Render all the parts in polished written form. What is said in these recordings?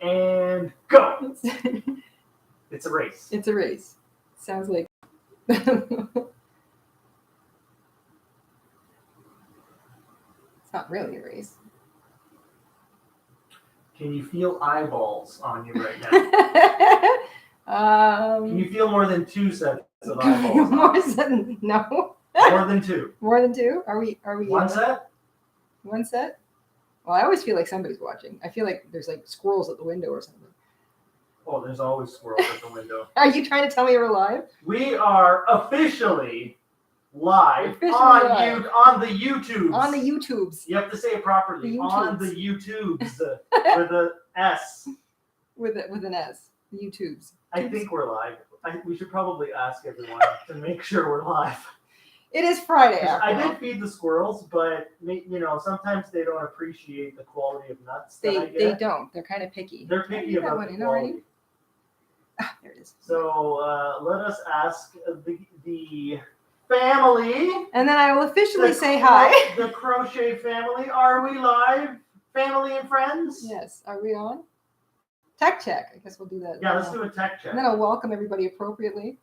and go. It's a race. It's a race. Sounds like. It's not really a race. Can you feel eyeballs on you right now? Can you feel more than 2 sets of eyeballs? No. More than 2. More than 2? Are we? One set? One set? Well, I always feel like somebody's watching. I feel like there's like squirrels at the window or something. Oh, there's always squirrels at the window. Are you trying to tell me we're live? We are officially live on the YouTubes. On the YouTubes. You have to say it properly. On the YouTubes with an S. With an S. The YouTubes. I think we're live. We should probably ask everyone to make sure we're live. It is Friday. I did feed the squirrels, but sometimes they don't appreciate the quality of nuts. They don't. They're kind of picky. They're picky about the quality. Ah, there it is. So let us ask the family. And then I will officially say hi. The crochet family. Are we live? Family and friends? Yes. Are we on? Tech check. I guess we'll do that. Yeah, let's do a tech check. And then I'll welcome everybody appropriately.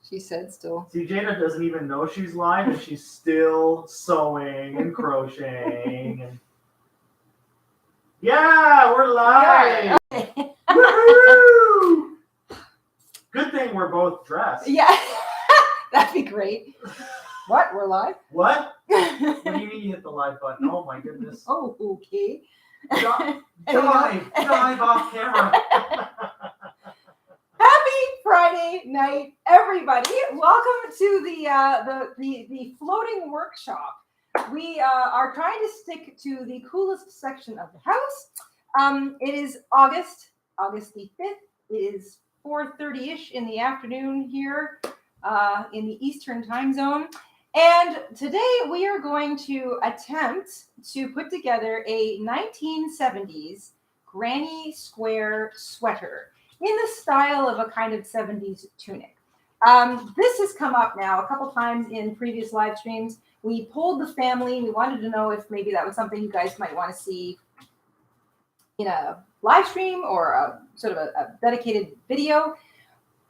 She said still. See, Jayda doesn't even know she's live, and she's still sewing and crocheting. And... Yeah, we're live. Okay. Woohoo! Good thing we're both dressed. Yeah, that'd be great. What? We're live? What? What do you mean you hit the live button? Oh my goodness. Oh, okay. Dive off camera. Happy Friday night, everybody! Welcome to the floating workshop. We are trying to stick to the coolest section of the house. It is August the 5th. It is 4:30-ish in the afternoon here in the Eastern time zone. And today we are going to attempt to put together a 1970s granny square sweater in the style of a kind of 70s tunic. This has come up now a couple times in previous live streams. We polled the family. We wanted to know if maybe that was something you guys might want to see in a live stream or a sort of a dedicated video.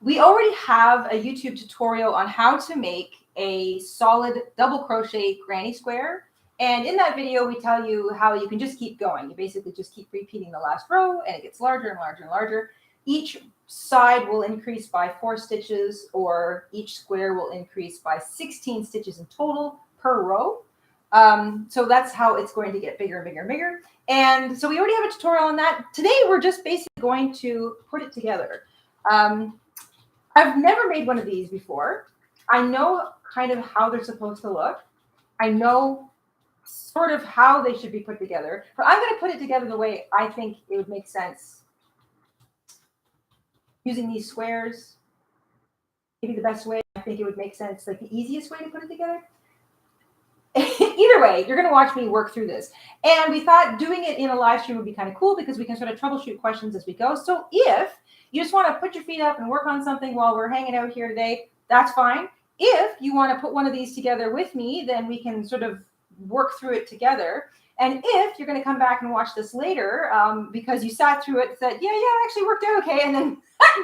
We already have a YouTube tutorial on how to make a solid double crochet granny square. And in that video, we tell you how you can just keep going. You basically just keep repeating the last row and it gets larger and larger and larger. Each side will increase by 4 stitches, or each square will increase by 16 stitches in total per row. So that's how it's going to get bigger and bigger and bigger. And so we already have a tutorial on that. Today, we're just basically going to put it together. I've never made one of these before. I know kind of how they're supposed to look. I know sort of how they should be put together, but I'm going to put it together the way I think it would make sense. Using these squares, maybe the best way I think it would make sense, like the easiest way to put it together. Either way, you're going to watch me work through this. And we thought doing it in a live stream would be kind of cool because we can sort of troubleshoot questions as we go. So if you just want to put your feet up and work on something while we're hanging out here today, that's fine. If you want to put one of these together with me, then we can sort of work through it together. And if you're going to come back and watch this later because you sat through it and said, yeah, it actually worked out okay, and then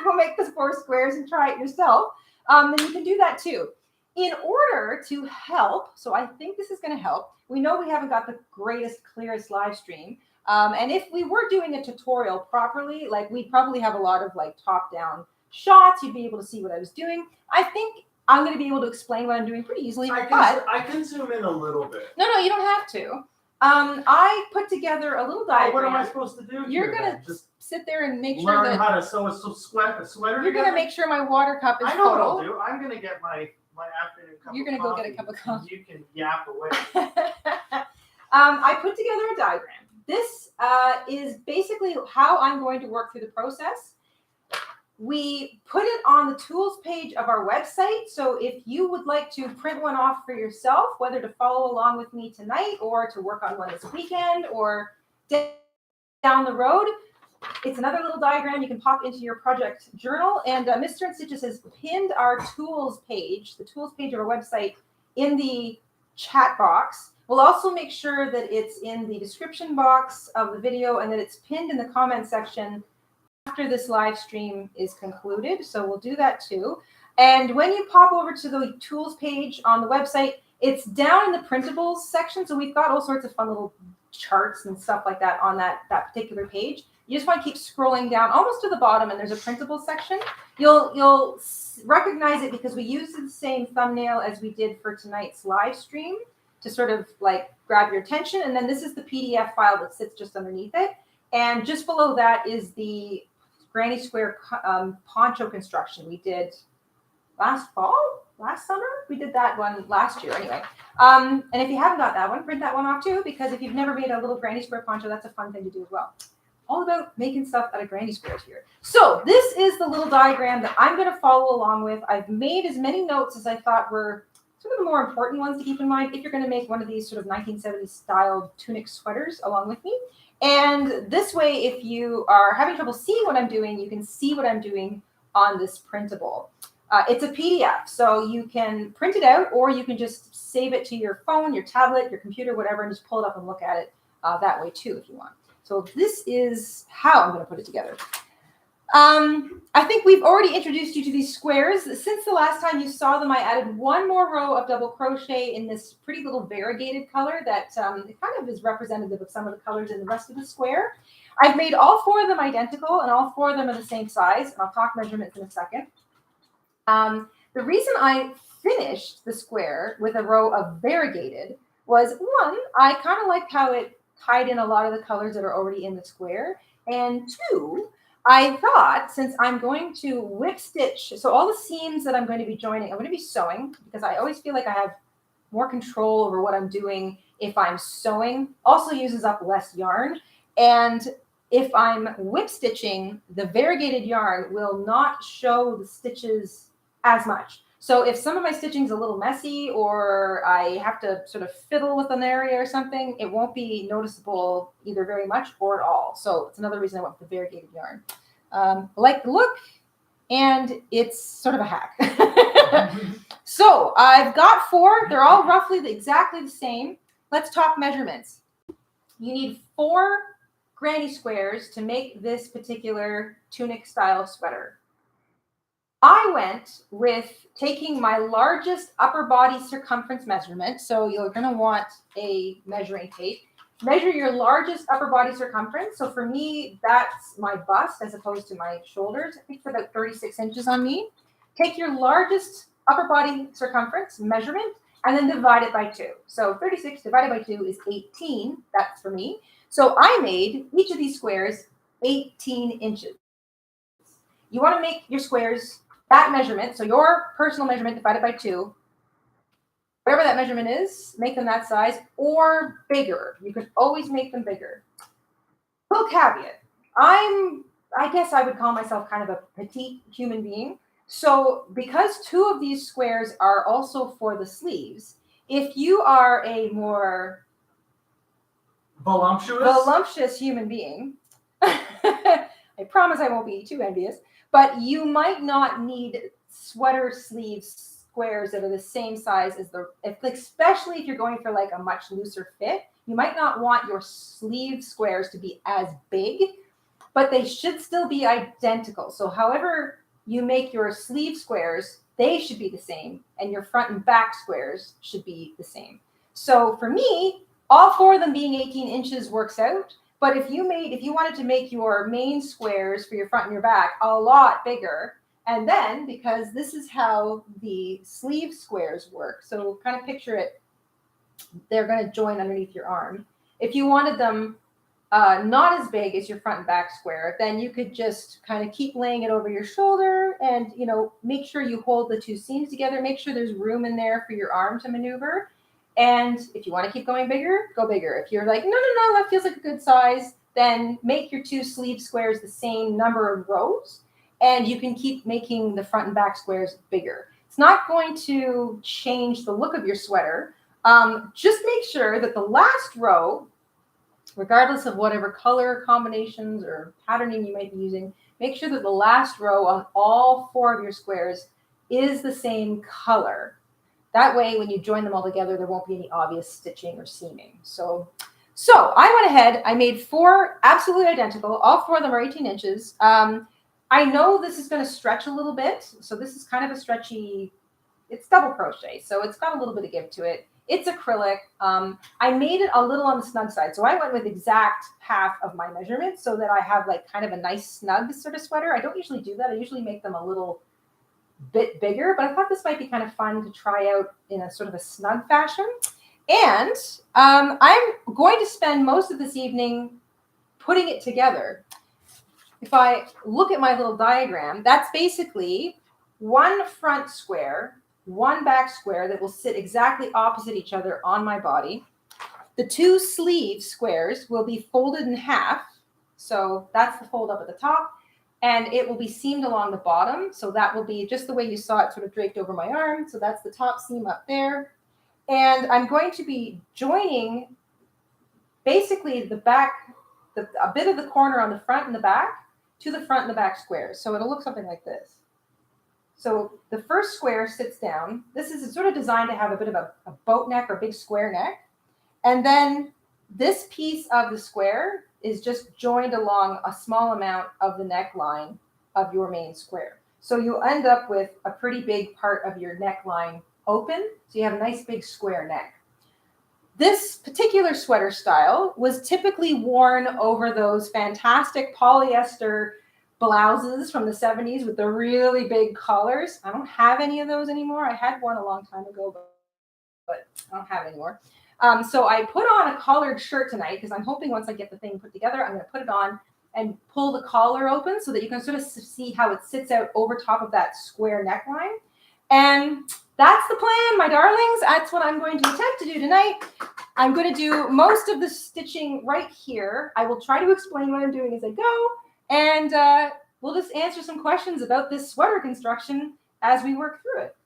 go make the 4 squares and try it yourself, then you can do that too. In order to help, so I think this is going to help. We know we haven't got the greatest, clearest live stream. And if we were doing a tutorial properly, like we'd probably have a lot of like top-down shots. You'd be able to see what I was doing. I think I'm going to be able to explain what I'm doing pretty easily. I can zoom in a little bit. No, you don't have to. I put together a little diagram. What am I supposed to do? You're going to just sit there and make sure learn that... how to sew a sweater. You're going to make sure my water cup is full. I know what I'll do. I'm going to get my afternoon cup You're going to go get a cup of coffee. You can yap away. I put together a diagram. This is basically how I'm going to work through the process. We put it on the tools page of our website. So if you would like to print one off for yourself, whether to follow along with me tonight or to work on one this weekend or down the road, it's another little diagram you can pop into your project journal. And Mr. InStitches has pinned our tools page, the tools page of our website, in the chat box. We'll also make sure that it's in the description box of the video and that it's pinned in the comment section after this live stream is concluded. So we'll do that too. And when you pop over to the tools page on the website, it's down in the printables section. So we've got all sorts of fun little charts and stuff like that on that particular page. You just want to keep scrolling down almost to the bottom, and there's a printable section. You'll recognize it because we used the same thumbnail as we did for tonight's live stream to sort of like grab your attention. And then this is the PDF file that sits just underneath it. And just below that is the granny square poncho construction we did last summer. We did that one last year anyway. And if you haven't got that one, print that one off too, because if you've never made a little granny square poncho, that's a fun thing to do as well. All about making stuff out of granny squares here. So this is the little diagram that I'm going to follow along with. I've made as many notes as I thought were sort of the more important ones to keep in mind if you're going to make one of these sort of 1970s styled tunic sweaters along with me. And this way, if you are having trouble seeing what I'm doing, you can see what I'm doing on this printable. It's a PDF, so you can print it out, or you can just save it to your phone, your tablet, your computer, whatever, and just pull it up and look at it that way too if you want. So this is how I'm going to put it together. I think we've already introduced you to these squares. Since the last time you saw them, I added one more row of double crochet in this pretty little variegated color that it kind of is representative of some of the colors in the rest of the square. I've made all four of them identical, and all four of them are the same size, and I'll talk measurements in a second. The reason I finished the square with a row of variegated was, one, I kind of liked how it tied in a lot of the colors that are already in the square. And two, I thought, since I'm going to whip stitch, so all the seams that I'm going to be joining, I'm going to be sewing, because I always feel like I have more control over what I'm doing if I'm sewing. Also uses up less yarn. And if I'm whip stitching, the variegated yarn will not show the stitches as much. So if some of my stitching is a little messy, or I have to sort of fiddle with an area or something, it won't be noticeable either very much or at all. So it's another reason I went with the variegated yarn. I like the look, and it's sort of a hack. So I've got four. They're all roughly exactly the same. Let's talk measurements. You need 4 granny squares to make this particular tunic style sweater. I went with taking my largest upper body circumference measurement. So you're going to want a measuring tape. Measure your largest upper body circumference. So for me, that's my bust as opposed to my shoulders. I think it's about 36 inches on me. Take your largest upper body circumference measurement and then divide it by 2. So 36 divided by 2 is 18. That's for me. So I made each of these squares 18 inches. You want to make your squares that measurement, so your personal measurement divided by 2, whatever that measurement is, make them that size or bigger. You could always make them bigger. Little caveat, I guess I would call myself kind of a petite human being. So because 2 of these squares are also for the sleeves, if you are a more voluptuous human being, I promise I won't be too envious, but you might not need sweater sleeve squares that are the same size as especially if you're going for like a much looser fit. You might not want your sleeve squares to be as big, but they should still be identical. So however you make your sleeve squares, they should be the same, and your front and back squares should be the same. So for me, all 4 of them being 18 inches works out. But if you wanted to make your main squares for your front and your back a lot bigger, and then because this is how the sleeve squares work, so kind of picture it, they're going to join underneath your arm. If you wanted them not as big as your front and back square, then you could just kind of keep laying it over your shoulder and, make sure you hold the 2 seams together, make sure there's room in there for your arm to maneuver. And if you want to keep going bigger, go bigger. If you're like, no, that feels like a good size, then make your 2 sleeve squares the same number of rows, and you can keep making the front and back squares bigger. It's not going to change the look of your sweater. Just make sure that the last row, regardless of whatever color combinations or patterning you might be using, make sure that the last row on all 4 of your squares is the same color. That way, when you join them all together, there won't be any obvious stitching or seaming. So I went ahead, I made 4 absolutely identical. All 4 of them are 18 inches. I know this is going to stretch a little bit. So this is kind of a stretchy, it's double crochet. So it's got a little bit of give to it. It's acrylic. I made it a little on the snug side. So I went with exact half of my measurement so that I have like kind of a nice snug sort of sweater. I don't usually do that. I usually make them a little bit bigger, but I thought this might be kind of fun to try out in a sort of a snug fashion. And I'm going to spend most of this evening putting it together. If I look at my little diagram, that's basically 1 front square, 1 back square that will sit exactly opposite each other on my body. The 2 sleeve squares will be folded in half. So that's the fold up at the top. And it will be seamed along the bottom. So that will be just the way you saw it sort of draped over my arm. So that's the top seam up there. And I'm going to be joining basically the back, a bit of the corner on the front and the back to the front and the back squares. So it'll look something like this. So the first square sits down. This is sort of designed to have a bit of a boat neck or big square neck. And then this piece of the square is just joined along a small amount of the neckline of your main square. So you'll end up with a pretty big part of your neckline open. So you have a nice big square neck. This particular sweater style was typically worn over those fantastic polyester blouses from the 70s with the really big collars. I don't have any of those anymore. I had one a long time ago, but I don't have it anymore. So I put on a collared shirt tonight because I'm hoping once I get the thing put together, I'm going to put it on and pull the collar open so that you can sort of see how it sits out over top of that square neckline. And that's the plan, my darlings. That's what I'm going to attempt to do tonight. I'm going to do most of the stitching right here. I will try to explain what I'm doing as I go. And we'll just answer some questions about this sweater construction as we work through it.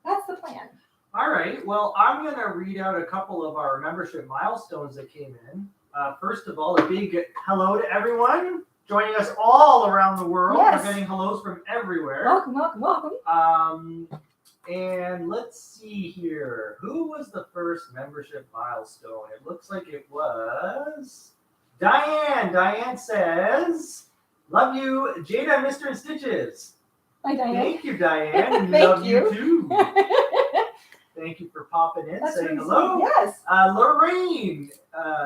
That's the plan. All right. Well, I'm going to read out a couple of our membership milestones that came in. First of all, a big hello to everyone joining us all around the world. Yes. We're getting hellos from everywhere. Welcome, welcome, welcome. And let's see here. Who was the first membership milestone? It looks like it was Diane. Diane says, love you, Jayda, Mr. InStitches. Hi, Diane. Thank you, Diane. And Thank love you. you too. Thank you for popping in, That's saying really hello. sweet. Yes. Lorraine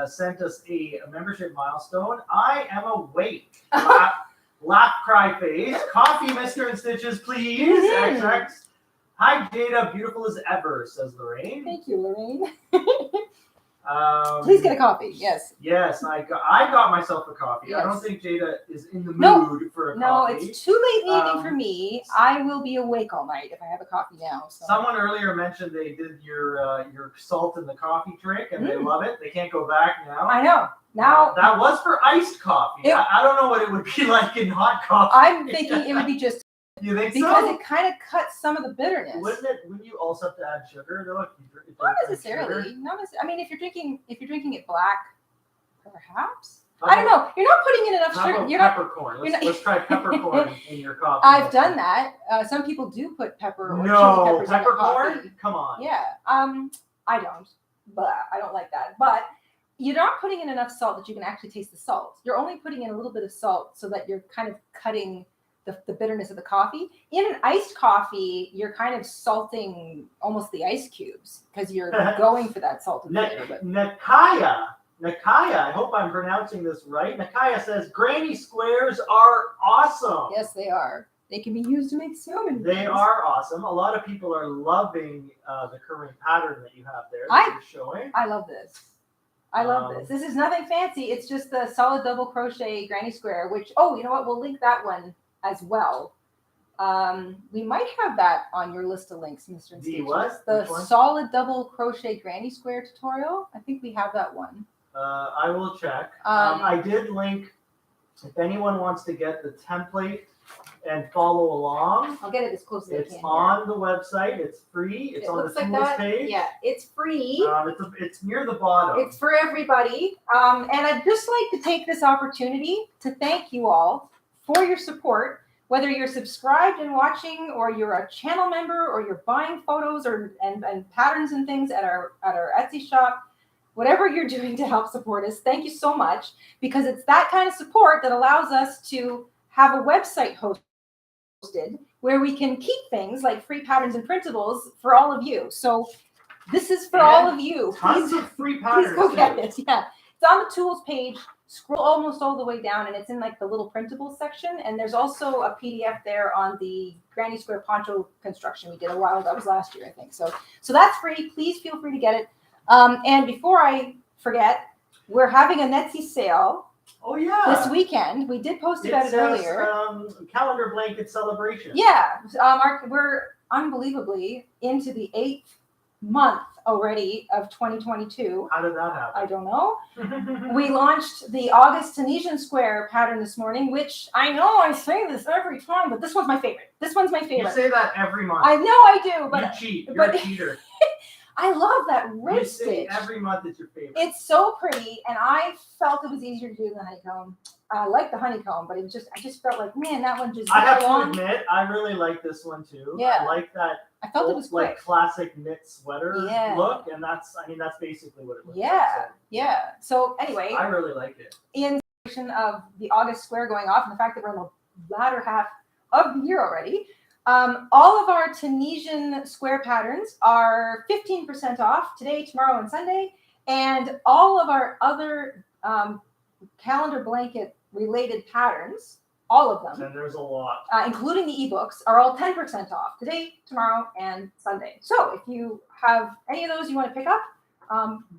sent us a membership milestone. I am awake. Laugh, cry face. Coffee, Mr. InStitches, please. XX. Hi, Jayda. Beautiful as ever, says Lorraine. Thank you, Lorraine. Please get a coffee. Yes. Yes, I got myself a coffee. Yes. I don't think Jayda is in the No. mood for a No, coffee. it's too late in the evening for me. I will be awake all night if I have a coffee now. So. Someone earlier mentioned they did your salt in the coffee trick, and they love it. They can't go back now. I know. Now that was for iced coffee. I don't know what it would be like in hot coffee. I'm thinking it would be just you think because so? it kind of cuts some of the bitterness. Wouldn't you also have to add sugar though? If Not necessarily. Not necessarily. I mean, if you're drinking it black, perhaps. Okay. I don't know. You're not putting in enough How sugar. about You're peppercorn? You're not, Let's try peppercorn in your coffee. I've done that. Some people do put pepper or chili peppers in their peppercorn? coffee. Come on. Yeah. I don't. But I don't like that. But you're not putting in enough salt that you can actually taste the salt. You're only putting in a little bit of salt so that you're kind of cutting the bitterness of the coffee. In an iced coffee, you're kind of salting almost the ice cubes because you're going for that salt and bitter. Nakaya, I hope I'm pronouncing this right. Nakaya says, granny squares are awesome. Yes, they are. They can be used to make so many things. They are awesome. A lot of people are loving the current pattern that you have there that you're showing. I love this. I love this. This is nothing fancy. It's just the solid double crochet granny square, which, you know what? We'll link that one as well. We might have that on your list of links, Mr. InStitches. The what? The solid double crochet granny square tutorial. I think we have that one. I will check. I did link, if anyone wants to get the template and follow along. I'll get it as close as I can. It's on the website. It's free. It's on the tools page. Yeah, it's free. It's near the bottom. It's for everybody. And I'd just like to take this opportunity to thank you all for your support. Whether you're subscribed and watching, or you're a channel member, or you're buying photos and patterns and things at our Etsy shop, whatever you're doing to help support us, thank you so much, because it's that kind of support that allows us to have a website hosted where we can keep things like free patterns and printables for all of you. So this is for all of you. Tons of free patterns. Please go get it. Yeah, it's on the tools page. Scroll almost all the way down, and it's in like the little printable section. And there's also a PDF there on the granny square poncho construction we did a while ago. That was last year, I think. So that's free. Please feel free to get it. And before I forget, we're having a Etsy sale. Oh yeah. This weekend. We did post about it earlier. Calendar blanket celebration. Yeah. We're unbelievably into the 8th month already of 2022. How did that happen? I don't know. We launched the August Tunisian square pattern this morning, which I know I say this every time, but this one's my favorite. This one's my favorite. You say that every month. I know I do, but you cheat. You're a cheater. I love that rib You stitch. say every month it's your favorite. It's so pretty, and I felt it was easier to do than the honeycomb. I like the honeycomb, but I just felt like, man, that one just. I have to admit, I really like this one too. Yeah. I like that. I felt it was quick. Like classic knit sweater look, and that's basically what it looks like. So, yeah. So anyway, I really like it. In celebration of the August square going off, and the fact that we're in the latter half of the year already, all of our Tunisian square patterns are 15% off today, tomorrow, and Sunday, and all of our other calendar blanket related patterns, all of them, and there's a lot, including the ebooks, are all 10% off today, tomorrow, and Sunday. So if you have any of those you want to pick up,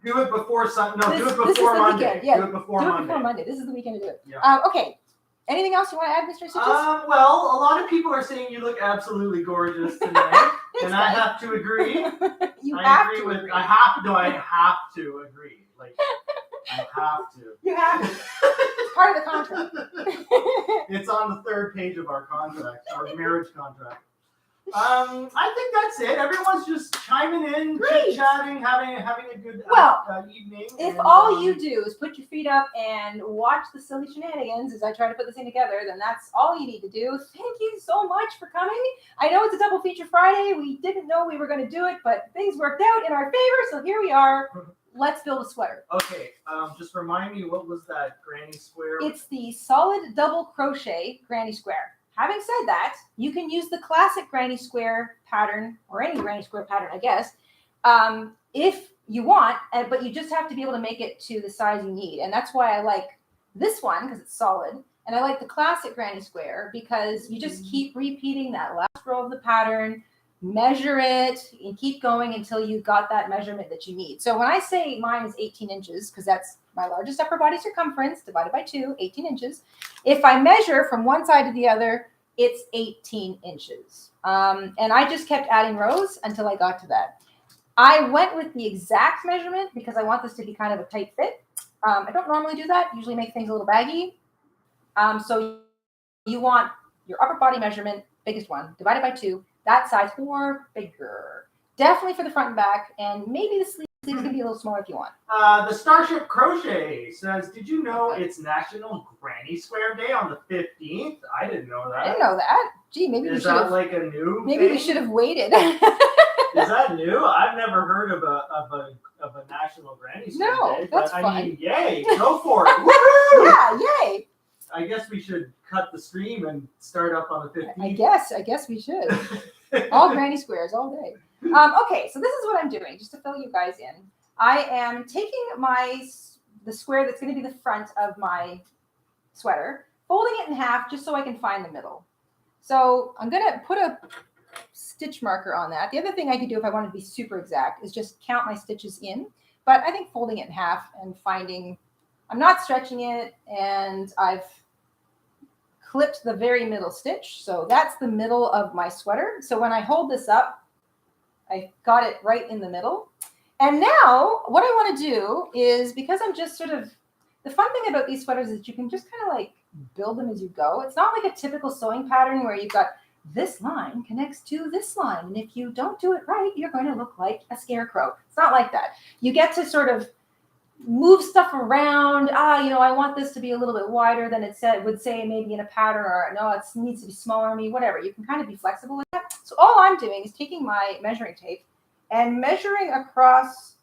do it before Sunday. No, do it this before is the Monday. weekend. Yeah, do it before Monday. This is the weekend to do it. Yeah. Okay. Anything else you want to add, Mr. Stitches? Well, a lot of people are saying you look absolutely gorgeous tonight, and I have to agree. I have to agree. Like, I have to. You have to. It's part of the contract. It's on the 3rd page of our contract, our marriage contract. I think that's it. Everyone's just chiming in, chit-chatting, having a good evening. If all you do is put your feet up and watch the silly shenanigans as I try to put this thing together, then that's all you need to do. Thank you so much for coming. I know it's a double feature Friday. We didn't know we were going to do it, but things worked out in our favor, so here we are. Let's build a sweater. Okay, just remind me, what was that granny square? It's the solid double crochet granny square. Having said that, you can use the classic granny square pattern, or any granny square pattern, I guess, if you want, but you just have to be able to make it to the size you need. And that's why I like this one, because it's solid. And I like the classic granny square because you just keep repeating that last row of the pattern, measure it, and keep going until you got that measurement that you need. So when I say mine is 18 inches, because that's my largest upper body circumference divided by 2, 18 inches. If I measure from one side to the other, it's 18 inches. And I just kept adding rows until I got to that. I went with the exact measurement because I want this to be kind of a tight fit. I don't normally do that. Usually make things a little baggy. So you want your upper body measurement, biggest one, divided by 2, that size or bigger. Definitely for the front and back, and maybe the sleeves can be a little smaller if you want. The Starship Crochet says, did you know it's National Granny Square Day on the 15th? I didn't know that. I didn't know that. Gee, maybe we should have. Is that like a new Maybe thing? we should have waited. Is that new? I've never heard of a National Granny Square Day. That's but, fun. I mean, yay, go for it. Woohoo! Yeah, yay. I guess we should cut the stream and start up on the 15th. I guess we should. All granny squares all day. Okay, so this is what I'm doing, just to fill you guys in. I am taking the square that's going to be the front of my sweater, folding it in half just so I can find the middle. So I'm going to put a stitch marker on that. The other thing I could do if I wanted to be super exact is just count my stitches in. But I think folding it in half and finding, I'm not stretching it, and I've clipped the very middle stitch. So that's the middle of my sweater. So when I hold this up, I got it right in the middle. And now what I want to do is, because I'm just sort of, the fun thing about these sweaters is you can just kind of like build them as you go. It's not like a typical sewing pattern where you've got this line connects to this line. And if you don't do it right, you're going to look like a scarecrow. It's not like that. You get to sort of move stuff around. I want this to be a little bit wider than it would say maybe in a pattern, or no, it needs to be smaller on me, whatever. You can kind of be flexible with that. So all I'm doing is taking my measuring tape and measuring across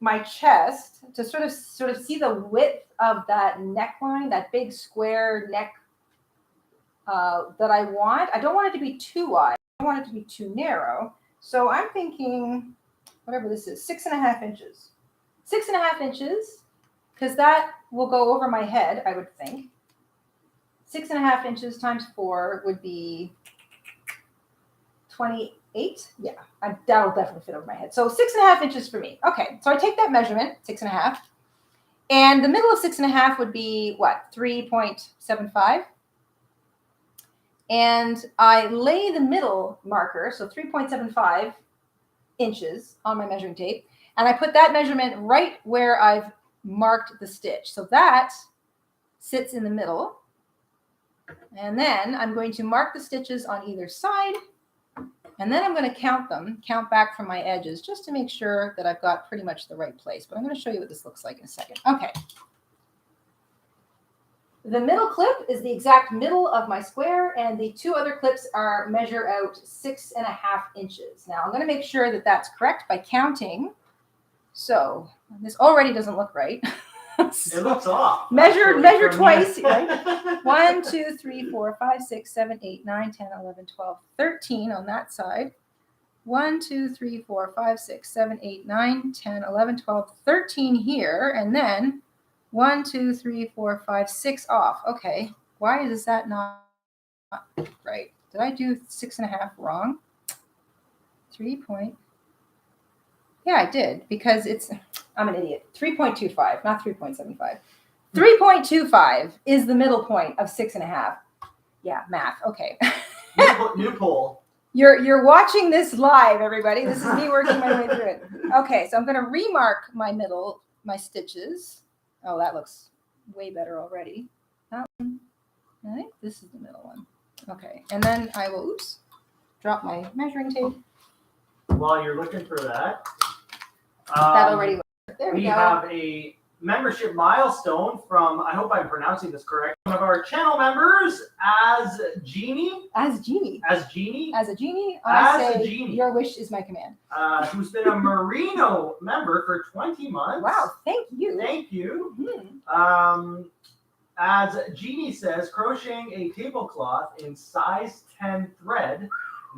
my chest to sort of see the width of that neckline, that big square neck that I want. I don't want it to be too wide. I don't want it to be too narrow. So I'm thinking, whatever this is, 6.5 inches. 6.5 inches, because that will go over my head, I would think. 6.5 inches times 4 would be 28. Yeah, that'll definitely fit over my head. So 6.5 inches for me. Okay, so I take that measurement, 6.5, and the middle of 6.5 would be what, 3.75. And I lay the middle marker, so 3.75 inches on my measuring tape, and I put that measurement right where I've marked the stitch. So that sits in the middle. And then I'm going to mark the stitches on either side, and then I'm going to count back from my edges, just to make sure that I've got pretty much the right place. But I'm going to show you what this looks like in a second. Okay. The middle clip is the exact middle of my square, and the two other clips measure out 6.5 inches. Now I'm going to make sure that that's correct by counting. So this already doesn't look right. It looks off. Measure twice. Right? 1, 2, 3, 4, 5, 6, 7, 8, 9, 10, 11, 12, 13 on that side. 1, 2, 3, 4, 5, 6, 7, 8, 9, 10, 11, 12, 13 here. And then 1, 2, 3, 4, 5, 6 off. Okay. Why is that not right? Did I do 6.5 wrong? 3 point. Yeah, I did, because I'm an idiot. 3.25, not 3.75. 3.25 is the middle point of 6.5. Yeah, math. Okay. New poll. You're watching this live, everybody. This is me working my way through it. Okay, so I'm going to remark my stitches. Oh, that looks way better already. That one. I think this is the middle one. Okay, and then I will, drop my measuring tape. While you're looking for that, That already worked. There we go. have a membership milestone from, I hope I'm pronouncing this correct, one of our channel members, As Genie. As a genie, I say your wish is my command. Who's been a Merino member for 20 months. Wow, thank you. Thank you. Mm-hmm. As Jeannie says, crocheting a tablecloth in size 10 thread,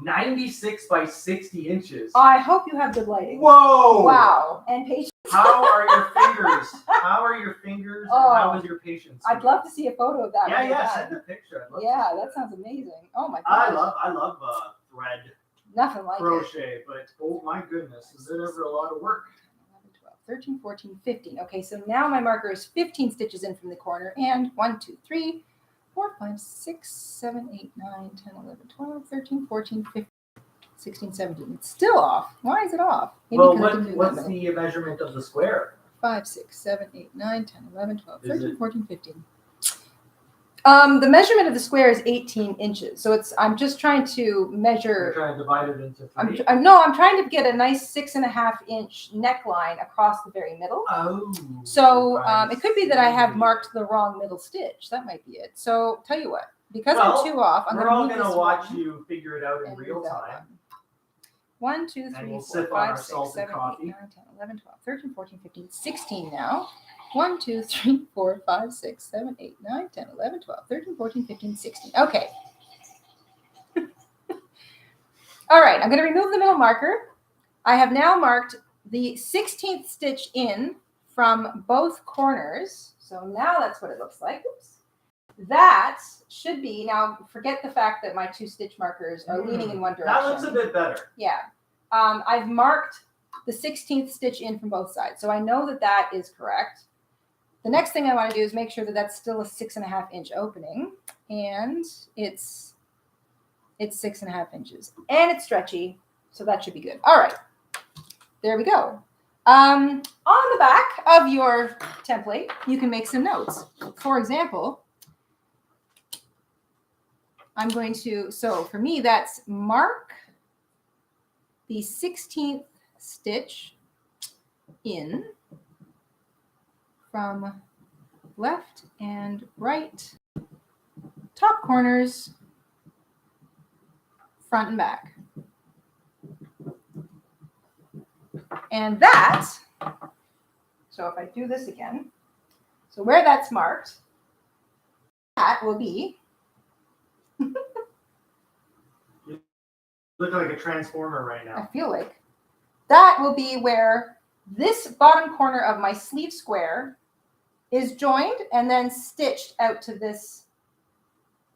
96 by 60 inches. I hope you have good lighting. Whoa! Wow. And patience. How are your fingers? Oh, and how is your patience? I'd love to see a photo of that. Yeah, send a picture. Yeah, that sounds amazing. Oh my gosh. I love thread Nothing like crochet, but oh my goodness, is it ever a lot of work? 11, 12, 13, 14, 15. Okay, so now my marker is 15 stitches in from the corner, and 1, 2, 3, 4, 5, 6, 7, 8, 9, 10, 11, 12, 13, 14, 15, 16, 17. It's still off. Why is it off? Maybe what's the measurement of the square? 5, 6, 7, 8, 9, 10, 11, 12, 13, 14, 15. The measurement of the square is 18 inches. So I'm just trying to measure. You're trying to divide it into 3? I'm trying to get a nice 6.5 inch neckline across the very middle. Oh. So it could be that I have marked the wrong middle stitch. That might be it. So tell you what, because I'm 2 off, we're all going to watch you figure it out in real time. 1, 2, 3, 4, 5, 6, 7, 8, 9, 10, 11, 12, 13, 14, 15, 16 now. 1, 2, 3, 4, 5, 6, 7, 8, 9, 10, 11, 12, 13, 14, 15, 16. Okay. All right, I'm going to remove the middle marker. I have now marked the 16th stitch in from both corners. So now that's what it looks like. Oops. That should be, now forget the fact that my 2 stitch markers are leaning in one direction. That looks a bit better. Yeah. I've marked the 16th stitch in from both sides. So I know that that is correct. The next thing I want to do is make sure that that's still a 6.5 inch opening, and it's 6.5 inches, and it's stretchy, so that should be good. All right, there we go. On the back of your template, you can make some notes. For example, I'm going to, so for me, that's mark the 16th stitch in from left and right, top corners, front and back. And that, so if I do this again, so where that's marked, that will be. You look like a transformer right I now. feel like that will be where this bottom corner of my sleeve square is joined and then stitched out to this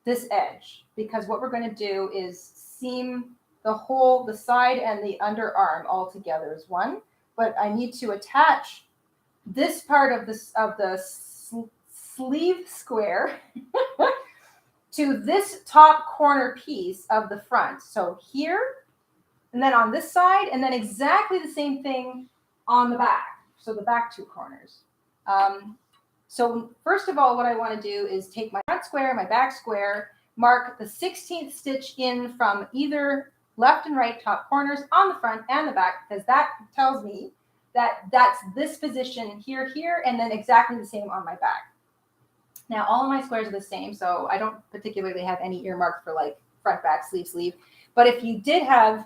edge, because what we're going to do is seam the side and the underarm all together as one, but I need to attach this part of the sleeve square to this top corner piece of the front. So here, and then on this side, and then exactly the same thing on the back. So the back two corners. So first of all, what I want to do is take my front square, my back square, mark the 16th stitch in from either left and right top corners on the front and the back, because that tells me that that's this position here, and then exactly the same on my back. Now, all of my squares are the same, so I don't particularly have any earmarked for like front, back, sleeve, sleeve. But if you did have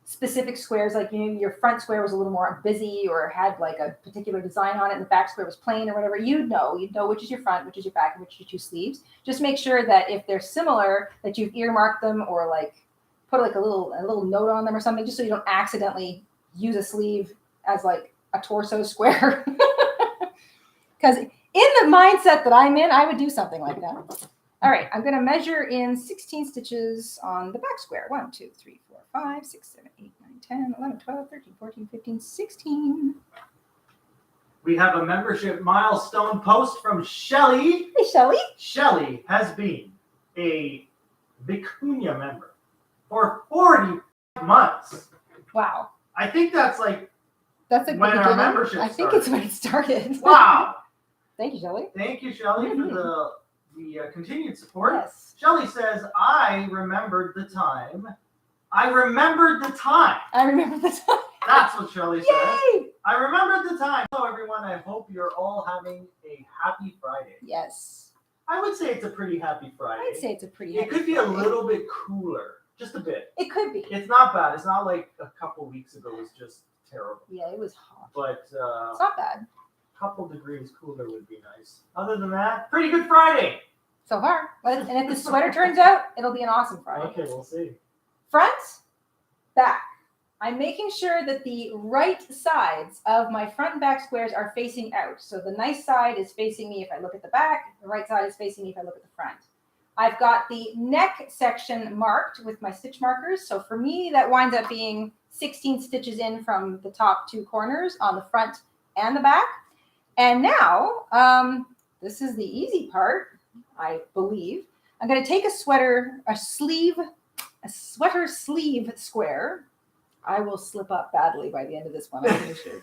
specific squares, like your front square was a little more busy or had like a particular design on it, and the back square was plain or whatever, you'd know which is your front, which is your back, and which are your two sleeves. Just make sure that if they're similar, that you've earmarked them or like put like a little note on them or something, just so you don't accidentally use a sleeve as like a torso square. Because in the mindset that I'm in, I would do something like that. All right, I'm going to measure in 16 stitches on the back square. 1, 2, 3, 4, 5, 6, 7, 8, 9, 10, 11, 12, 13, 14, 15, 16. We have a membership milestone post from Shelly. Hey, Shelly. Shelly has been a Vicuña member for 40 months. Wow. I think that's like That's a when our membership I think started. it's when it started. Wow. Thank you, Shelly. Thank you, Shelly, for the continued support. Yes. Shelly says, I remembered the time. I remembered the time. I remember the time. That's what Shelly says. Yay! I remembered the time. Hello, everyone. I hope you're all having a happy Friday. Yes. I would say it's a pretty happy Friday. I'd say it's a pretty It happy could be a Friday. little bit cooler. Just a bit. It could be. It's not bad. It's not like a couple weeks ago was just terrible. Yeah, it was hot. But It's not bad. a couple degrees cooler would be nice. Other than that, pretty good Friday. So far. And if the sweater turns out, it'll be an awesome Friday. Okay, we'll see. Front, back. I'm making sure that the right sides of my front and back squares are facing out. So the nice side is facing me if I look at the back. The right side is facing me if I look at the front. I've got the neck section marked with my stitch markers. So for me, that winds up being 16 stitches in from the top two corners on the front and the back. And now, this is the easy part, I believe. I'm going to take a sweater sleeve square. I will slip up badly by the end of this one, I'm pretty sure.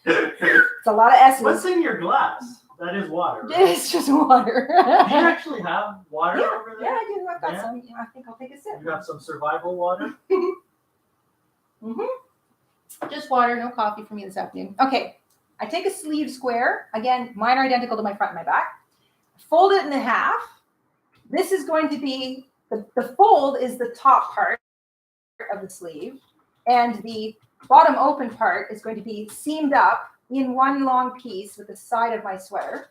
It's a lot of S's. What's in your glass? That is water. Right? It's just water. Do you actually have water over there? Yeah, I do. I've got Yeah? some. Yeah, I think I'll take a sip. You got some survival water? Just water, no coffee for me this afternoon. Okay, I take a sleeve square. Again, mine are identical to my front and my back. Fold it in half. This is going to be, the fold is the top part of the sleeve, and the bottom open part is going to be seamed up in one long piece with the side of my sweater.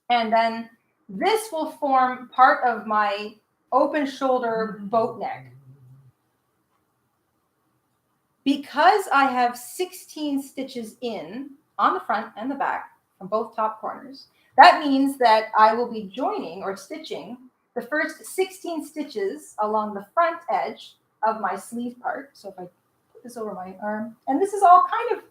And then this will form part of my open shoulder boat neck. Because I have 16 stitches in on the front and the back from both top corners, that means that I will be joining or stitching the first 16 stitches along the front edge of my sleeve part. So if I put this over my arm, and this is all kind of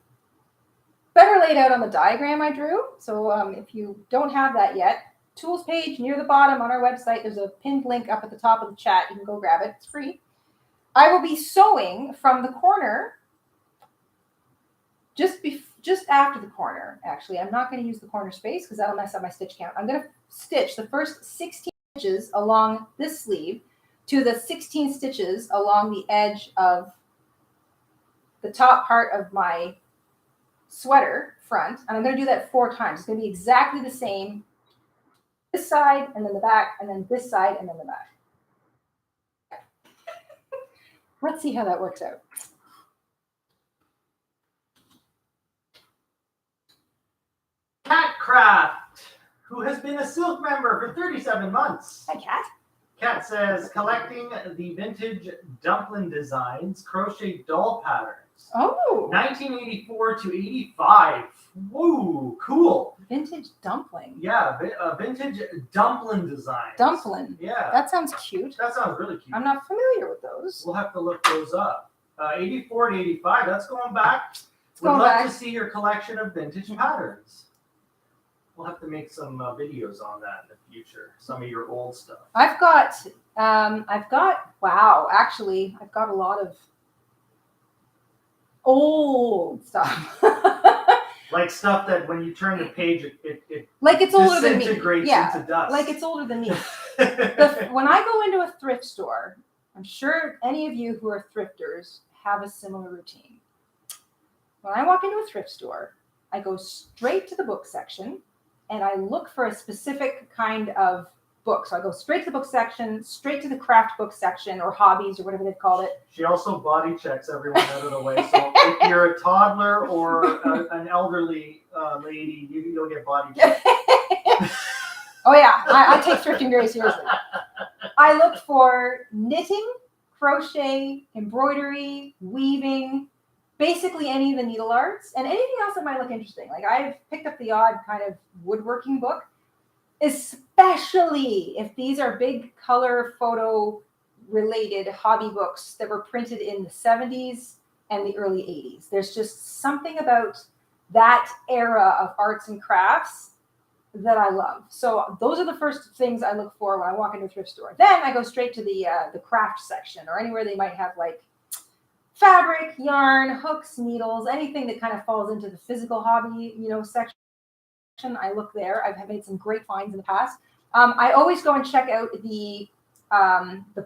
better laid out on the diagram I drew. So if you don't have that yet, tools page near the bottom on our website, there's a pinned link up at the top of the chat. You can go grab it. It's free. I will be sewing from the corner, just after the corner, actually. I'm not going to use the corner space because that'll mess up my stitch count. I'm going to stitch the first 16 stitches along this sleeve to the 16 stitches along the edge of the top part of my sweater front, and I'm going to do that 4 times. It's going to be exactly the same. This side, and then the back, and then this side, and then the back. Let's see how that works out. Catcraft, who has been a Silk member for 37 months. Hi, Kat. Kat says, collecting the vintage dumpling designs, crochet doll patterns. Oh. 1984 to 85. Woo, cool. Vintage dumpling. Yeah, vintage dumpling designs. Dumpling. Yeah. That sounds cute. That sounds really cute. I'm not familiar with those. We'll have to look those up. 84 to 85, that's going back. We'd going love back. to see your collection of vintage patterns. We'll have to make some videos on that in the future. Some of your old stuff. I've got, wow, actually, I've got a lot of old stuff. Like stuff that when you turn the page, it like it's older than me. disintegrates Yeah, into dust. like it's older than me. When I go into a thrift store, I'm sure any of you who are thrifters have a similar routine. When I walk into a thrift store, I go straight to the book section and I look for a specific kind of book. So I go straight to the book section, straight to the craft book section or hobbies or whatever they've called it. She also body checks everyone out of the way. So if you're a toddler or an elderly lady, you'll get body checked. Oh yeah, I take thrifting very seriously. I look for knitting, crochet, embroidery, weaving, basically any of the needle arts, and anything else that might look interesting. Like I've picked up the odd kind of woodworking book, especially if these are big color photo related hobby books that were printed in the 70s and the early 80s. There's just something about that era of arts and crafts that I love. So those are the first things I look for when I walk into a thrift store. Then I go straight to the craft section or anywhere they might have like fabric, yarn, hooks, needles, anything that kind of falls into the physical hobby, section. I look there. I've made some great finds in the past. I always go and check out the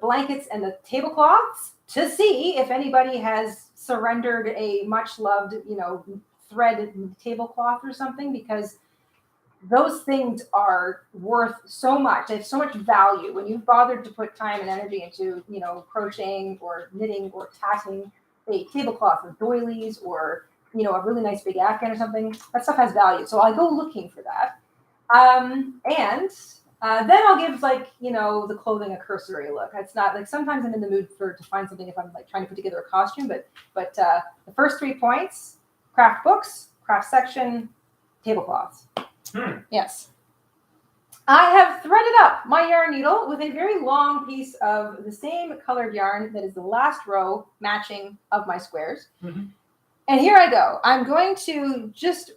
blankets and the tablecloths to see if anybody has surrendered a much loved, threaded tablecloth or something, because those things are worth so much. They have so much value when you've bothered to put time and energy into, crocheting or knitting or tatting a tablecloth or doilies or, a really nice big afghan or something. That stuff has value. So I go looking for that. And then I'll give the clothing a cursory look. It's not like sometimes I'm in the mood to find something if I'm like trying to put together a costume, but the first 3 points, craft books, craft section, tablecloths. Yes. I have threaded up my yarn needle with a very long piece of the same colored yarn that is the last row matching of my squares. Mm-hmm. And here I go. I'm going to just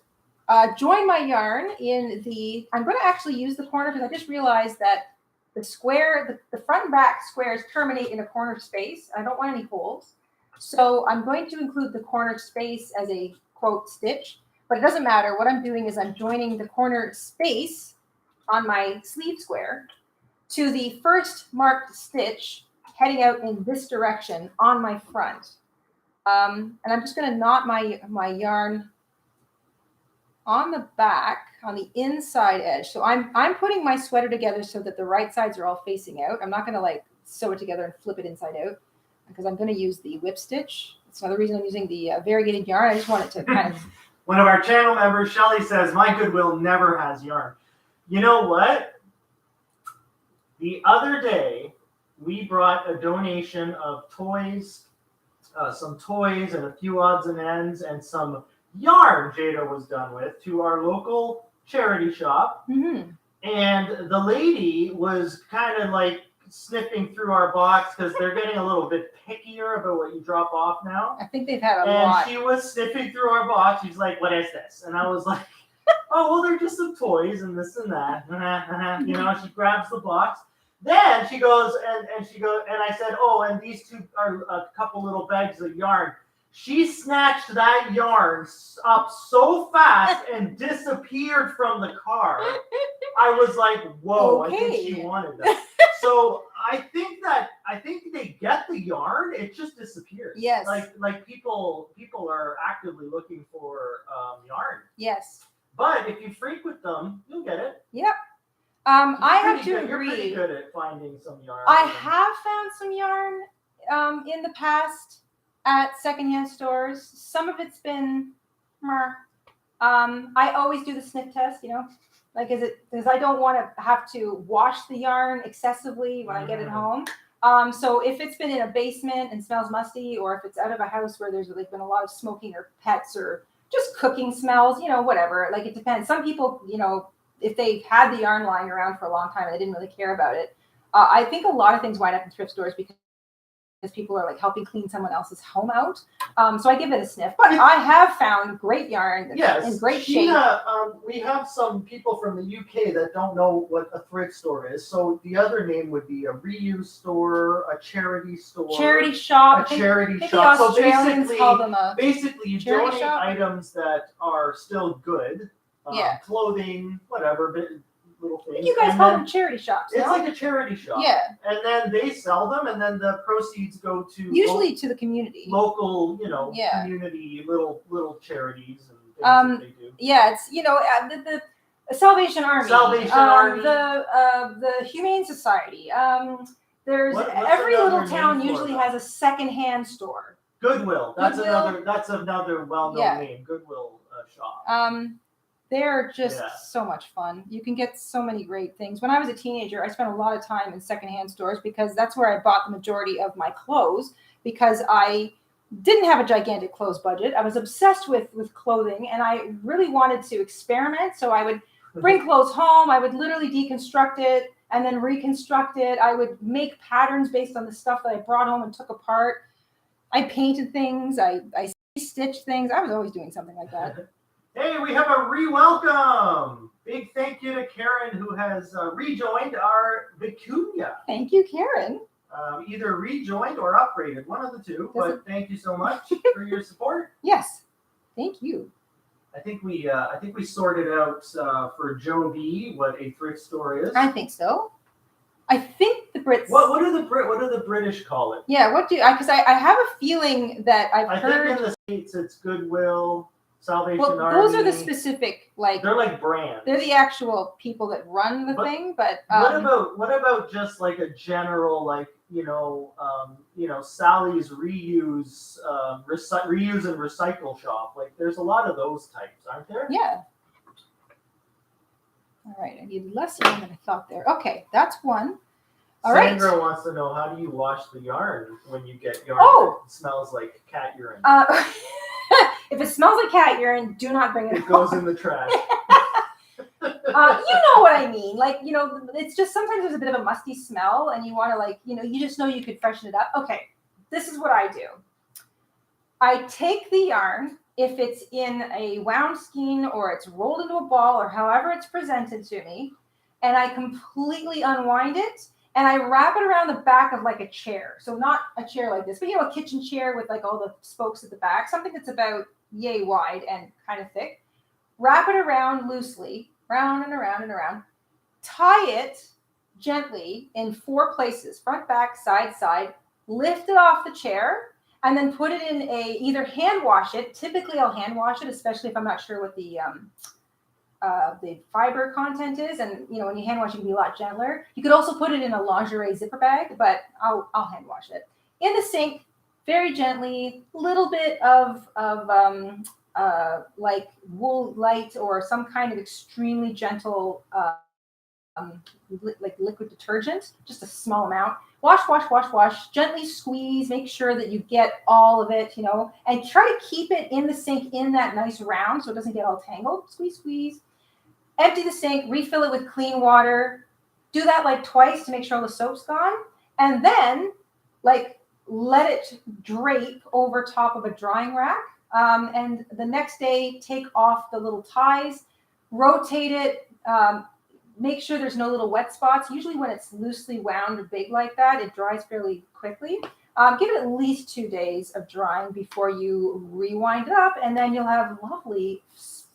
join my yarn I'm going to actually use the corner because I just realized that the square, the front and back squares terminate in a corner space. I don't want any holes. So I'm going to include the corner space as a quote stitch. But it doesn't matter. What I'm doing is I'm joining the corner space on my sleeve square to the first marked stitch heading out in this direction on my front. And I'm just going to knot my yarn on the back, on the inside edge. So I'm putting my sweater together so that the right sides are all facing out. I'm not going to sew it together and flip it inside out because I'm going to use the whip stitch. That's another reason I'm using the variegated yarn. I just want it to kind of... One of our channel members, Shelly, says, my Goodwill never has yarn. You know what? The other day, we brought a donation of toys, some toys and a few odds and ends and some yarn Jayda was done with to our local charity shop. Mm-hmm. And the lady was kind of sniffing through our box because they're getting a little bit pickier about what you drop off now. I think they've had a lot. And she was sniffing through our box. She's like, what is this? And I was like, oh, well, they're just some toys and this and that. She grabs the box. Then she goes, and I said, oh, and these two are a couple little bags of yarn. She snatched that yarn up so fast and disappeared from the car. I was like, whoa, okay. I think she wanted that. So I think they get the yarn. It just disappears. Yes. Like people are actively looking for yarn. Yes. But if you frequent them, you'll get it. Yep. I have to agree. You're pretty good at finding some yarn. I have found some yarn in the past at secondhand stores. Some of it's been, I always do the sniff test, like because I don't want to have to wash the yarn excessively when I get it home. So if it's been in a basement and smells musty, or if it's out of a house where there's like been a lot of smoking or pets or just cooking smells, whatever. Like it depends. Some people, if they've had the yarn lying around for a long time and they didn't really care about it. I think a lot of things wind up in thrift stores because people are like helping clean someone else's home out. So I give it a sniff. But I have found great yarn that's in great shape. We have some people from the UK that don't know what a thrift store is. So the other name would be a reuse store, a charity store. Charity shop. A charity shop. The Australians call them basically you donate shop? items that are still good. Clothing, whatever, little things. You guys call them charity shops. It's like a charity shop. Yeah. And then they sell them, and then the proceeds go to usually to the community. Local, community little charities and things that they do. Yeah, it's the Salvation Army. The Humane Society. There's What's every another little town name for usually that? has a secondhand store. Goodwill. That's Goodwill. another well-known name. Goodwill shop. They're just so much fun. You can get so many great things. When I was a teenager, I spent a lot of time in secondhand stores because that's where I bought the majority of my clothes, because I didn't have a gigantic clothes budget. I was obsessed with clothing, and I really wanted to experiment. So I would bring clothes home. I would literally deconstruct it and then reconstruct it. I would make patterns based on the stuff that I brought home and took apart. I painted things. I stitched things. I was always doing something like that. Hey, we have a re-welcome. Big thank you to Karen, who has rejoined our Vicuña. Thank you, Karen. Either rejoined or upgraded, one of the two. But thank you so much for your support. Yes, thank you. I think we sorted out for Joe B what a thrift store is. I think so. I think the Brits. What do the British call it? Yeah, because I have a feeling that I've heard. I think in the States it's Goodwill. Salvation Army. Those are the specific, they're like brands. They're the actual people that run the thing. But what about just like a general Sally's reuse and recycle shop? Like there's a lot of those types, aren't there? Yeah. All right, I need less yarn than I thought there. Okay, that's one. All right. Sandra wants to know, how do you wash the yarn when you get yarn that smells like cat urine? If it smells like cat urine, do not bring it home. It goes in the trash. You know what I mean. Like, it's just sometimes there's a bit of a musty smell and you want to you just know you could freshen it up. Okay, this is what I do. I take the yarn, if it's in a wound skein or it's rolled into a ball or however it's presented to me, and I completely unwind it. And I wrap it around the back of like a chair. So not a chair like this, but a kitchen chair with like all the spokes at the back, something that's about yay wide and kind of thick. Wrap it around loosely, round and around and around. Tie it gently in 4 places, front, back, side, side. Lift it off the chair and then put it in either hand wash it. Typically I'll hand wash it, especially if I'm not sure what the fiber content is, and when you hand wash it can be a lot gentler. You could also put it in a lingerie zipper bag, but I'll hand wash it in the sink very gently. Little bit of like wool light or some kind of extremely gentle like liquid detergent, just a small amount. Wash, gently squeeze, make sure that you get all of it, and try to keep it in the sink in that nice round so it doesn't get all tangled. Squeeze. Empty the sink, refill it with clean water. Do that like twice to make sure all the soap's gone. And then let it drape over top of a drying rack. And the next day, take off the little ties, rotate it, make sure there's no little wet spots. Usually when it's loosely wound or big like that, it dries fairly quickly. Give it at least 2 days of drying before you rewind it up, and then you'll have lovely,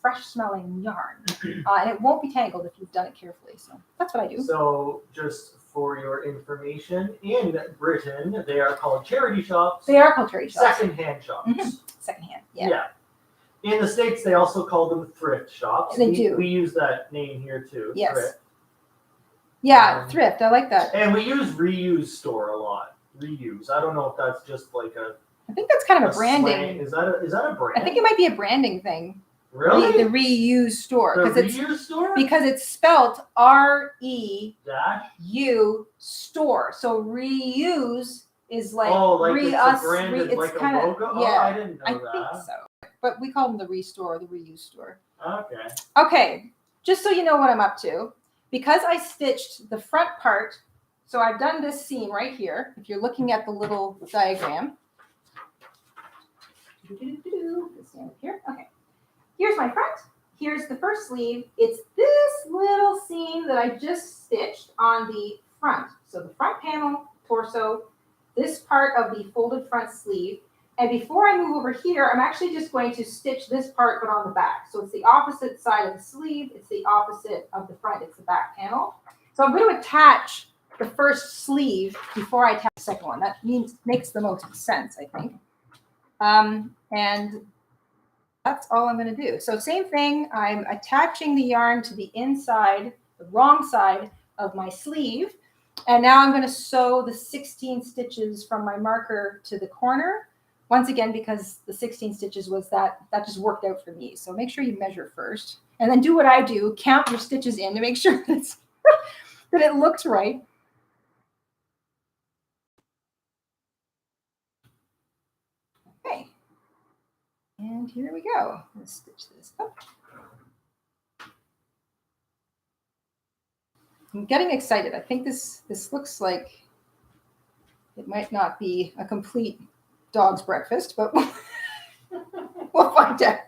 fresh smelling yarn. And it won't be tangled if you've done it carefully. So that's what I do. So just for your information, in Britain, they are called charity shops. They are called charity shops. Secondhand shops. Mm-hmm. Secondhand, yeah. In the States, they also call them thrift shops. They do. We use that name here too. Yes. Thrift. Yeah, thrift. I like that. And we use reuse store a lot. Reuse. I don't know if that's just like a. I think that's kind of a branding. Slang. Is that a brand? I think it might be a branding thing. Really? The reuse store. The reuse store? Because it's spelled REU store. So reuse is like it's branded like a kinda, logo? Yeah, Oh, I didn't know I that. think so. But we call them the restore, the reuse store. Okay. Okay, just so you know what I'm up to, because I stitched the front part, so I've done this seam right here. If you're looking at the little diagram. This down here. Okay. Here's my front. Here's the first sleeve. It's this little seam that I just stitched on the front. So the front panel, torso, this part of the folded front sleeve. And before I move over here, I'm actually just going to stitch this part, but on the back. So it's the opposite side of the sleeve. It's the opposite of the front. It's the back panel. So I'm going to attach the first sleeve before I attach the second one. That makes the most sense, I think. And that's all I'm going to do. So same thing. I'm attaching the yarn to the inside, the wrong side of my sleeve. And now I'm going to sew the 16 stitches from my marker to the corner. Once again, because the 16 stitches was that just worked out for me. So make sure you measure first. And then do what I do. Count your stitches in to make sure that, that it looks right. Okay. And here we go. Let's stitch this up. I'm getting excited. I think this looks like it might not be a complete dog's breakfast, but we'll find out.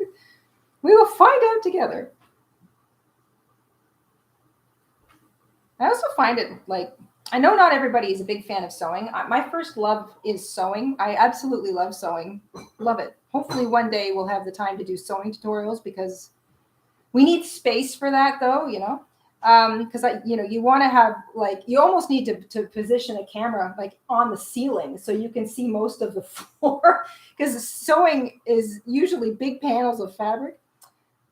We will find out together. I also find it like, I know not everybody is a big fan of sewing. My first love is sewing. I absolutely love sewing. Love it. Hopefully one day we'll have the time to do sewing tutorials because we need space for that though, you know. Because you want to have like, you almost need to position a camera like on the ceiling so you can see most of the floor because sewing is usually big panels of fabric.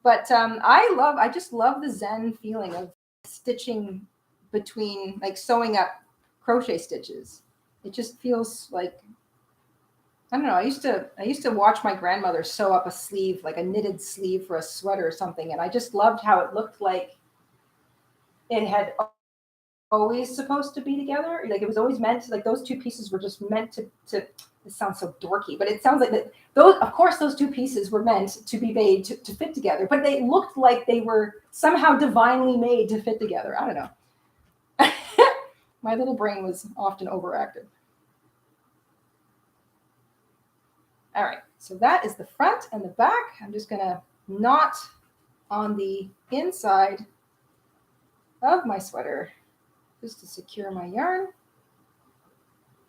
But I just love the zen feeling of stitching between, like sewing up crochet stitches. It just feels like, I don't know. I used to watch my grandmother sew up a sleeve, like a knitted sleeve for a sweater or something, and I just loved how it looked like it had always supposed to be together. Like it was always meant to, like those two pieces were just meant to it sounds so dorky, but it sounds like that those two pieces were meant to be made to fit together, but they looked like they were somehow divinely made to fit together. I don't know. My little brain was often overactive. All right, so that is the front and the back. I'm just gonna knot on the inside of my sweater just to secure my yarn.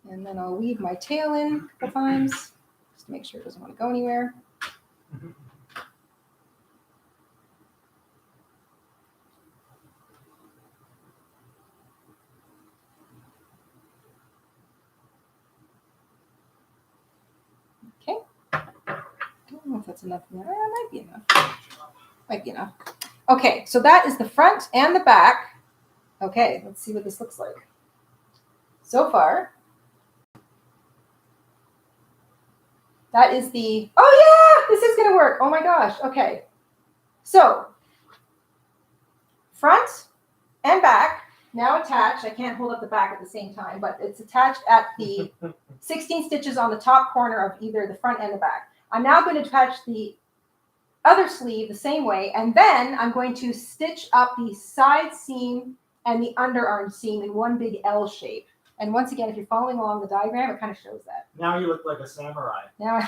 And then I'll weave my tail in a couple times just to make sure it doesn't want to go anywhere. Okay. I don't know if that's enough. That might be enough. Might be enough. Okay, so that is the front and the back. Okay, let's see what this looks like. So far, that is the, oh yeah, this is gonna work. Oh my gosh, okay. So, front and back, now attached. I can't hold up the back at the same time, but it's attached at the 16 stitches on the top corner of either the front and the back. I'm now going to attach the other sleeve the same way, and then I'm going to stitch up the side seam and the underarm seam in one big L shape. And once again, if you're following along the diagram, it kind of shows that. Now you look like a samurai. Now,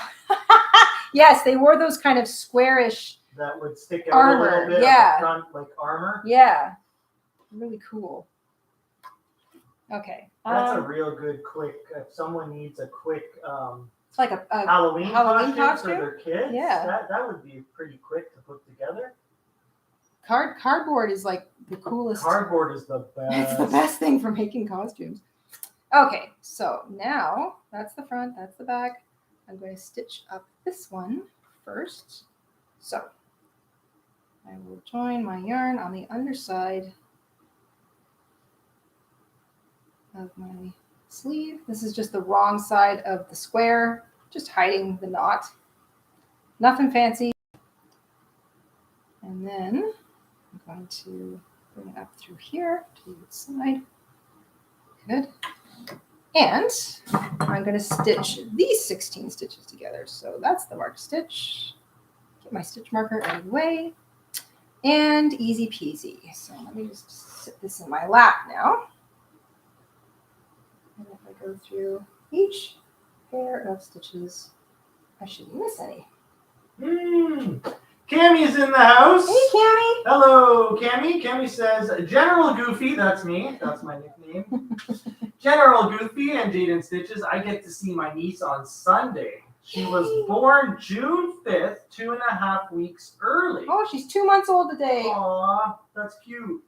yes, they wore those kind of squarish that would stick out armor. A little bit Yeah. at the front, like armor. Yeah, really cool. Okay. That's a real good quick. If someone needs a quick it's like a Halloween costume for costume their kids, yeah, that would be pretty quick to put together. Cardboard is like the coolest. Cardboard is the best. It's the best thing for making costumes. Okay, so now that's the front, that's the back. I'm going to stitch up this one first. So I will join my yarn on the underside of my sleeve. This is just the wrong side of the square, just hiding the knot. Nothing fancy. And then I'm going to bring it up through here to the side. Good. And I'm going to stitch these 16 stitches together. So that's the marked stitch. Get my stitch marker out of the way. And easy peasy. So let me just sit this in my lap now. And if I go through each pair of stitches, I shouldn't miss any. Cammy's in the house. Hey, Cammy. Hello, Cammy. Cammy says, General Goofy, that's me. That's my nickname. General Goofy and Jayda Stitches, I get to see my niece on Sunday. She was born June 5th, 2.5 weeks early. Oh, she's 2 months old today. Aw, that's cute.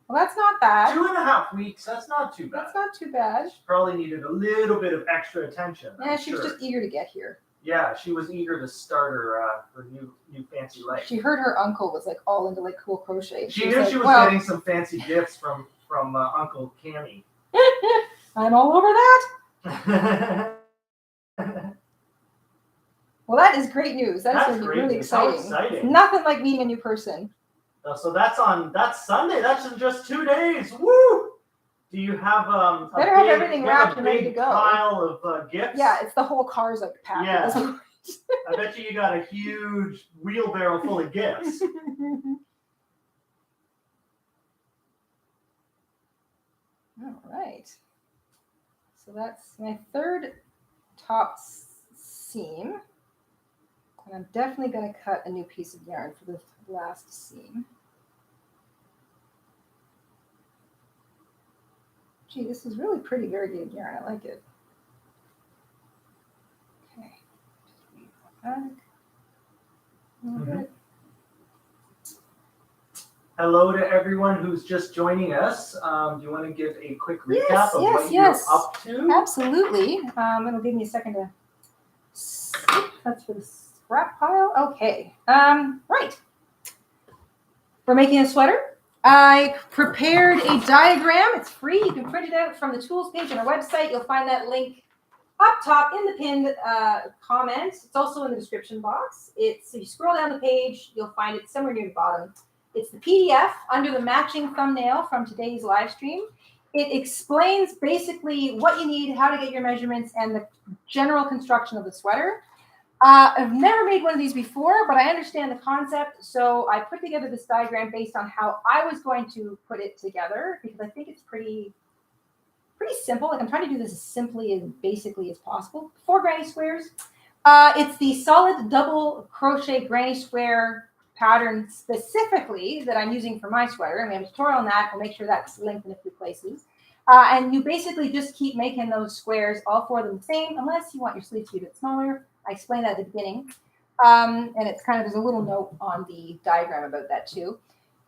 Well, that's not bad. 2.5 weeks, that's not too bad. That's not too bad. She probably needed a little bit of extra attention. Yeah, she was just eager to get here. Yeah, she was eager to start her new fancy life. She heard her uncle was like all into like cool crochet. She knew she was getting some fancy gifts from Uncle Cammy. I'm all over that. Well, that is great news. That's going to be really exciting. Exciting. Nothing like meeting a new person. So that's Sunday. That's in just 2 days. Woo! Do you have better have everything wrapped and ready to go? Pile of gifts? Yeah, it's the whole car's like packed. Yeah. I bet you got a huge wheelbarrow full of gifts. All right. So that's my third top seam. And I'm definitely going to cut a new piece of yarn for the last seam. Gee, this is really pretty variegated yarn. I like it. Okay. Just weave that back a little bit. Hello to everyone who's just joining us. Do you want to give a quick recap of what you're up to? Absolutely. It'll give me a second to skip. That's for the scrap pile. Okay. Right. We're making a sweater. I prepared a diagram. It's free. You can print it out from the tools page on our website. You'll find that link up top in the pinned comment. It's also in the description box. If you scroll down the page, you'll find it somewhere near the bottom. It's the PDF under the matching thumbnail from today's live stream. It explains basically what you need, how to get your measurements, and the general construction of the sweater. I've never made one of these before, but I understand the concept. So I put together this diagram based on how I was going to put it together, because I think it's pretty simple. Like I'm trying to do this as simply and basically as possible. 4 granny squares. It's the solid double crochet granny square pattern specifically that I'm using for my sweater. And we have a tutorial on that. We'll make sure that's linked in a few places. And you basically just keep making those squares, all 4 of them the same, unless you want your sleeve to be a bit smaller. I explained that at the beginning. And it's kind of, there's a little note on the diagram about that too.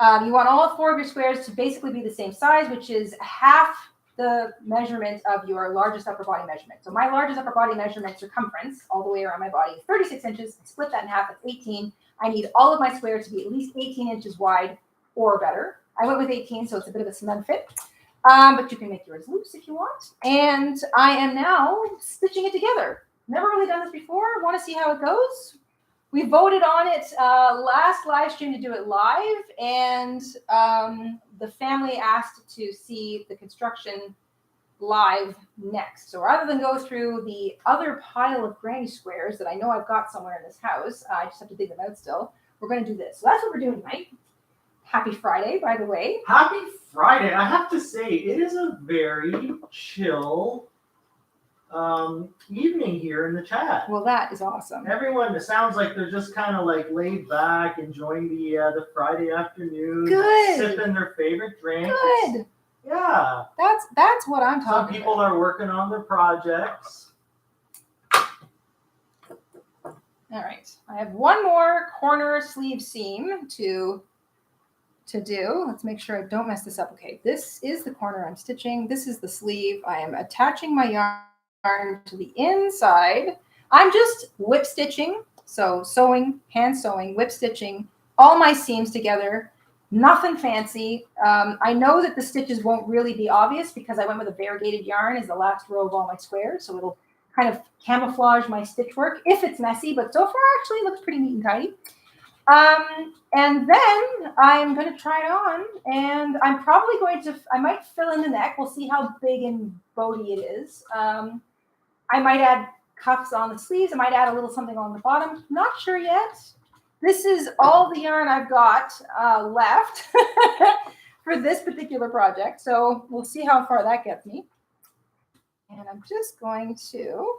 You want all 4 of your squares to basically be the same size, which is half the measurement of your largest upper body measurement. So my largest upper body measurement circumference all the way around my body is 36 inches. I split that in half, that's 18. I need all of my squares to be at least 18 inches wide or better. I went with 18, so it's a bit of a snug fit. But you can make yours loose if you want. And I am now stitching it together. Never really done this before. Want to see how it goes? We voted on it last live stream to do it live, and the family asked to see the construction live next. So rather than go through the other pile of granny squares that I know I've got somewhere in this house, I just have to dig them out still, we're going to do this. So that's what we're doing tonight. Happy Friday, by the way. Happy Friday. I have to say, it is a very chill evening here in the chat. Well, that is awesome. Everyone, it sounds like they're just kind of like laid back, enjoying the Friday afternoon, Good. sipping their favorite drink. Good. Yeah. That's what I'm talking about. Some people are working on their projects. All right. I have one more corner sleeve seam to to do. Let's make sure I don't mess this up. Okay, this is the corner I'm stitching. This is the sleeve. I am attaching my yarn to the inside. I'm just whip stitching. So sewing, hand sewing, whip stitching, all my seams together. Nothing fancy. I know that the stitches won't really be obvious because I went with a variegated yarn as the last row of all my squares. So it'll kind of camouflage my stitch work if it's messy, but so far actually it looks pretty neat and tidy. And then I'm going to try it on, and I'm probably going to, I might fill in the neck. We'll see how big and boaty it is. I might add cuffs on the sleeves. I might add a little something on the bottom. Not sure yet. This is all the yarn I've got left for this particular project. So we'll see how far that gets me. And I'm just going to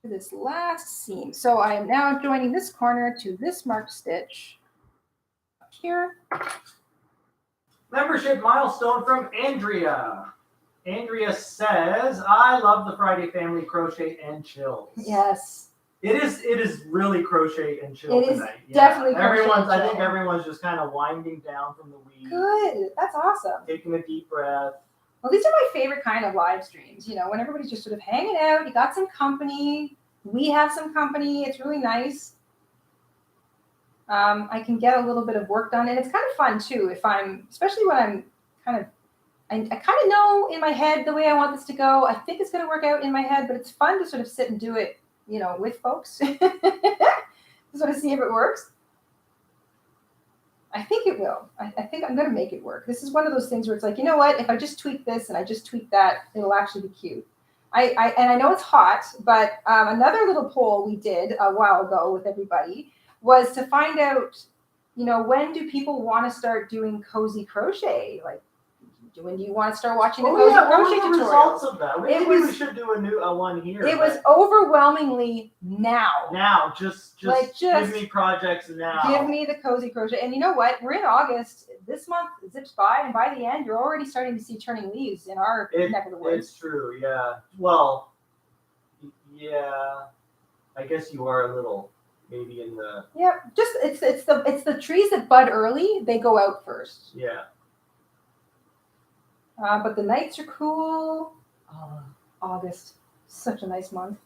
this last seam. So I am now joining this corner to this marked stitch up here. Membership milestone from Andrea. Andrea says, I love the Friday Family Crochet and Chills. Yes. It is really crochet and chill It is tonight. definitely crochet and I chill. think everyone's just kind of winding down from the week. Good. That's awesome. Taking a deep breath. Well, these are my favorite kind of live streams, you know, when everybody's just sort of hanging out, you got some company, we have some company, it's really nice. I can get a little bit of work done, and it's kind of fun too, if I'm, especially when I'm kind of, I kind of know in my head the way I want this to go. I think it's going to work out in my head, but it's fun to sort of sit and do it, you know, with folks, to sort of see if it works. I think it will. I think I'm going to make it work. This is one of those things where it's like, you know what? If I just tweak this and I just tweak that, it'll actually be cute. And I know it's hot, but another little poll we did a while ago with everybody was to find out, you know, when do people want to start doing cozy crochet? Like, when do you want to start watching the cozy crochet tutorials? Results of that? Maybe we should do a one here. It was overwhelmingly now. Now, just give me projects now. Give me the cozy crochet. And you know what? We're in August. This month zips by, and by the end, you're already starting to see turning leaves in our neck of the woods. It's true, yeah. Well, yeah. I guess you are a little maybe in the. Yeah, just it's the trees that bud early. They go out first. Yeah. But the nights are cool. August, such a nice month.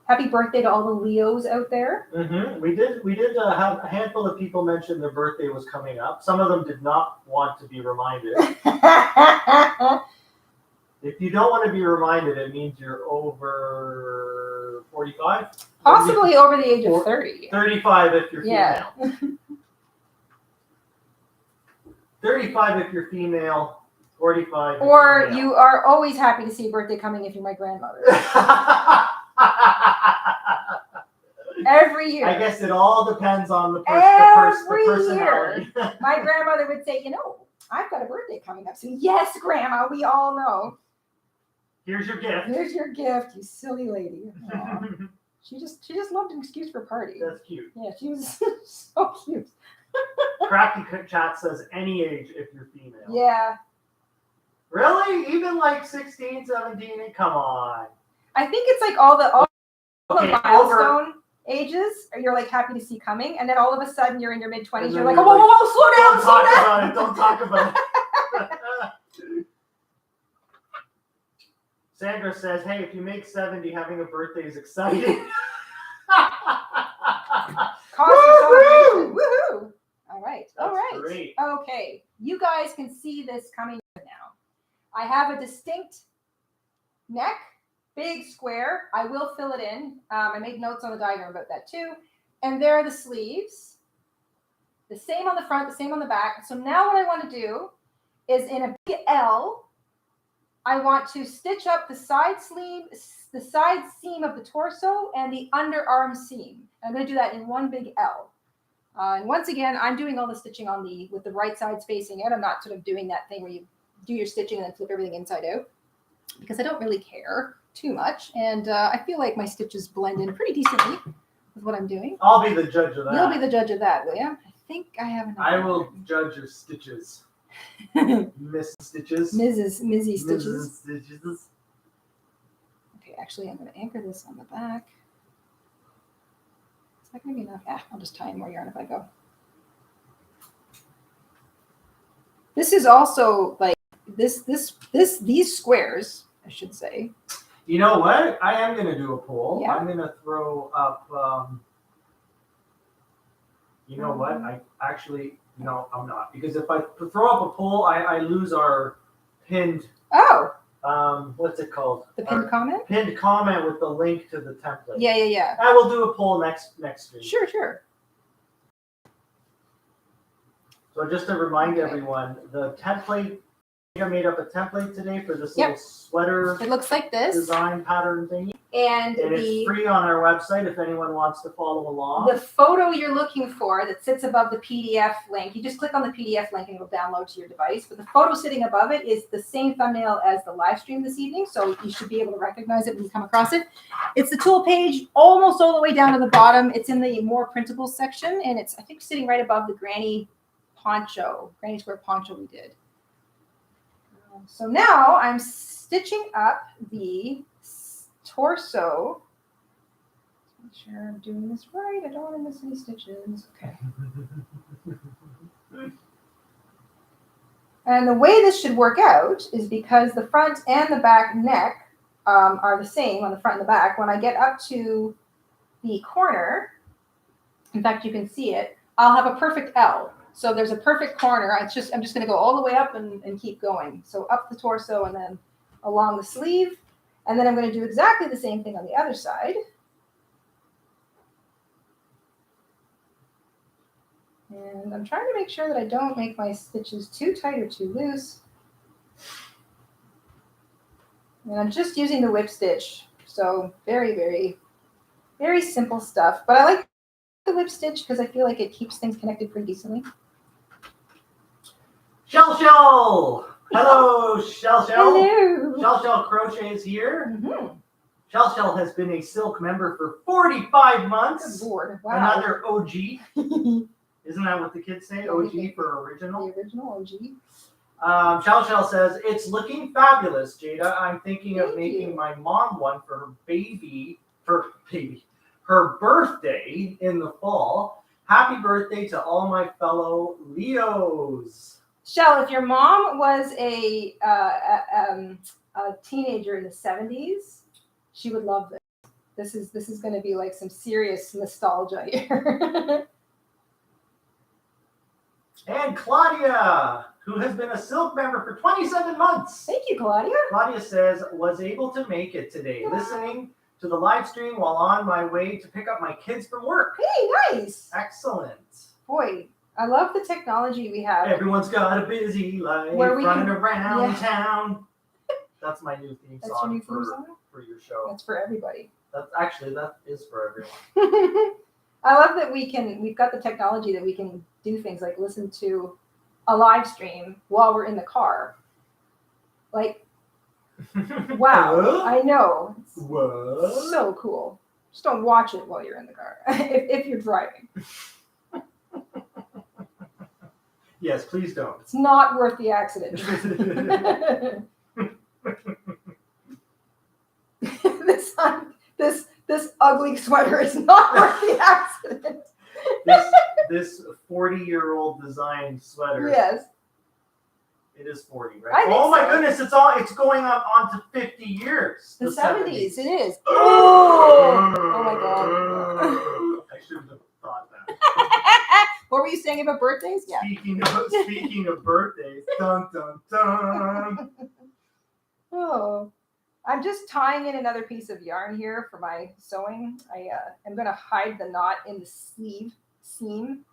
Happy birthday to all the Leos out there. Mm-hmm. We did have a handful of people mention their birthday was coming up. Some of them did not want to be reminded. If you don't want to be reminded, it means you're over 45? Possibly over the age of 30. 35 if you're female. Yeah. 35 if you're female. 45. Or you are always happy to see a birthday coming if you're my grandmother. Every year. I guess it all depends on the personality. Year. My grandmother would say, you know, I've got a birthday coming up soon. Yes, Grandma, we all know. Here's your gift. Here's your gift, you silly lady. She just loved an excuse for a party. That's cute. Yeah, she was so cute. Crafty Chat says any age if you're female. Yeah. Really? Even like 16, 17? Come on. I think it's like all the milestone ages you're like happy to see coming, and then all of a sudden you're in your mid-20s, you're like, oh, whoa, slow down. Don't talk about it. Sandra says, hey, if you make 70, having a birthday is exciting. Woohoo! Woohoo! All right. That's great. Okay. You guys can see this coming now. I have a distinct neck, big square. I will fill it in. I made notes on the diagram about that too. And there are the sleeves. The same on the front, the same on the back. So now what I want to do is in a big L, I want to stitch up the side sleeve, the side seam of the torso, and the underarm seam. I'm going to do that in one big L. And once again, I'm doing all the stitching with the right side facing out. I'm not sort of doing that thing where you do your stitching and then flip everything inside out, because I don't really care too much. And I feel like my stitches blend in pretty decently with what I'm doing. I'll be the judge of that. You'll be the judge of that, will you? I think I have enough. I will judge your stitches. Miss Stitches. Mizzy Stitches. Stitches. Okay, actually, I'm going to anchor this on the back. Is that going to be enough? Yeah, I'll just tie in more yarn if I go. This is also like these squares, I should say. You know what? I am going to do a poll. Yeah. I'm going to throw up. You know what? I actually no, I'm not, because if I throw up a poll, I lose our pinned. Oh. What's it called? The pinned comment? Pinned comment with the link to the template. Yeah. I will do a poll next stream. Sure. So just to remind everyone, the template, I made up a template today for this little sweater. It looks like this. Design pattern thingy. And it's free on our website if anyone wants to follow along. The photo you're looking for that sits above the PDF link, you just click on the PDF link and it'll download to your device. But the photo sitting above it is the same thumbnail as the live stream this evening, so you should be able to recognize it when you come across it. It's the tool page almost all the way down to the bottom. It's in the more printables section, and it's, I think, sitting right above the granny square poncho we did. So now I'm stitching up the torso. Make sure I'm doing this right. I don't want to miss any stitches. Okay. And the way this should work out is because the front and the back neck are the same on the front and the back. When I get up to the corner, in fact, you can see it, I'll have a perfect L. So there's a perfect corner. I'm just going to go all the way up and keep going. So up the torso and then along the sleeve. And then I'm going to do exactly the same thing on the other side. And I'm trying to make sure that I don't make my stitches too tight or too loose. And I'm just using the whip stitch. So very, very, very simple stuff. But I like the whip stitch because I feel like it keeps things connected pretty decently. Shell! Hello, Shell. Hello. Shell Crochet is here. Mm-hmm. Shell has been a Silk member for 45 months. Good Lord. Wow. Another OG. Isn't that what the kids say? OG for original? The original OG. Shell says, it's looking fabulous, Jayda. I'm thinking of making my mom one for her birthday in the fall. Happy birthday to all my fellow Leos. Shell, if your mom was a teenager in the 70s, she would love this. This is going to be like some serious nostalgia here. And Claudia, who has been a Silk member for 27 months. Thank you, Claudia. Claudia says, was able to make it today, listening to the live stream while on my way to pick up my kids from work. Hey, nice. Excellent. Boy, I love the technology we have. Everyone's got a busy life running around town. That's my new theme That's song, your new theme song? For your show. That's for everybody. That is for everyone. I love that we've got the technology that we can do things like listen to a live stream while we're in the car. Like, wow, I know. What? So cool. Just don't watch it while you're in the car, if you're driving. Yes, please don't. It's not worth the accident. This ugly sweater is not worth the accident. This 40-year-old design sweater. Yes. It is 40, right? Oh my goodness, it's going on to 50 years. The 70s, it is. Oh my god. I shouldn't have thought that. What were you saying about birthdays? Yeah. Speaking of birthdays, dun dun dun. Oh, I'm just tying in another piece of yarn here for my sewing. I'm going to hide the knot in the sleeve seam.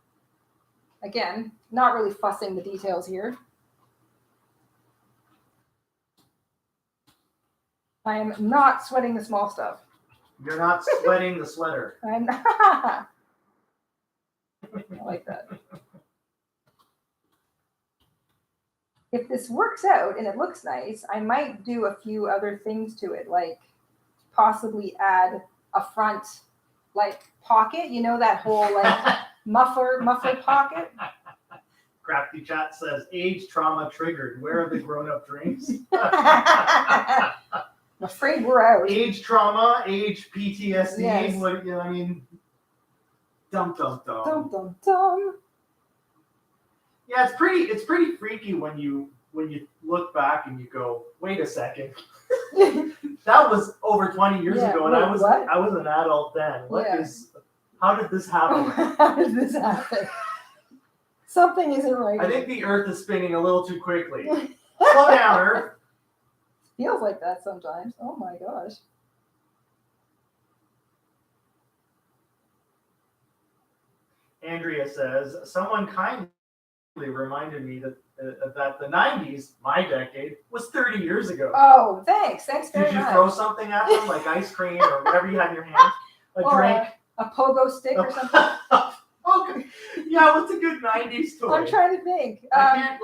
Again, not really fussing the details here. I am not sweating the small stuff. You're not sweating the sweater. I'm not. I like that. If this works out and it looks nice, I might do a few other things to it, like possibly add a front like pocket. You know, that whole like muffler pocket. Crafty Chat says, age trauma triggered. Where are the grown-up dreams? I'm afraid we're out. Age trauma, age PTSD. Yes. What, I mean, dum dum dum. Dum dum dum. Yeah, it's pretty freaky when you look back and you go, wait a second. That was over 20 years ago, and wait, I was an adult then. How did this happen? How did this happen? Something isn't right. I think the Earth is spinning a little too quickly. Slow down, Earth. Feels like that sometimes. Oh my gosh. Andrea says, someone kindly reminded me that the 90s, my decade, was 30 years ago. Oh, thanks. Thanks very much. Did you throw something at them, like ice cream or whatever you had in your hand? A drink? A pogo stick or something? Okay. Yeah, what's a good 90s toy? I'm trying to think. God.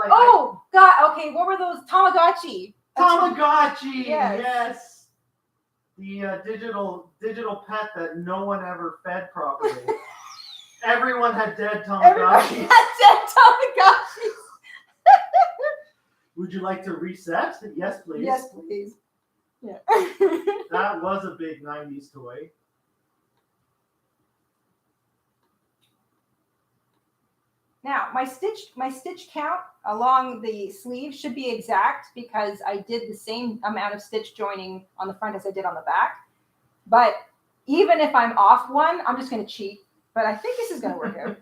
Okay. What were those? Tamagotchi. Tamagotchi. Yes. Yes. The digital pet that no one ever fed properly. Everyone had dead Tamagotchis. Everybody had dead Tamagotchis. Would you like to reset? Yes, please. Yes, please. Yeah. That was a big 90s toy. Now, my stitch count along the sleeve should be exact because I did the same amount of stitch joining on the front as I did on the back. But even if I'm off one, I'm just going to cheat. But I think this is going to work out.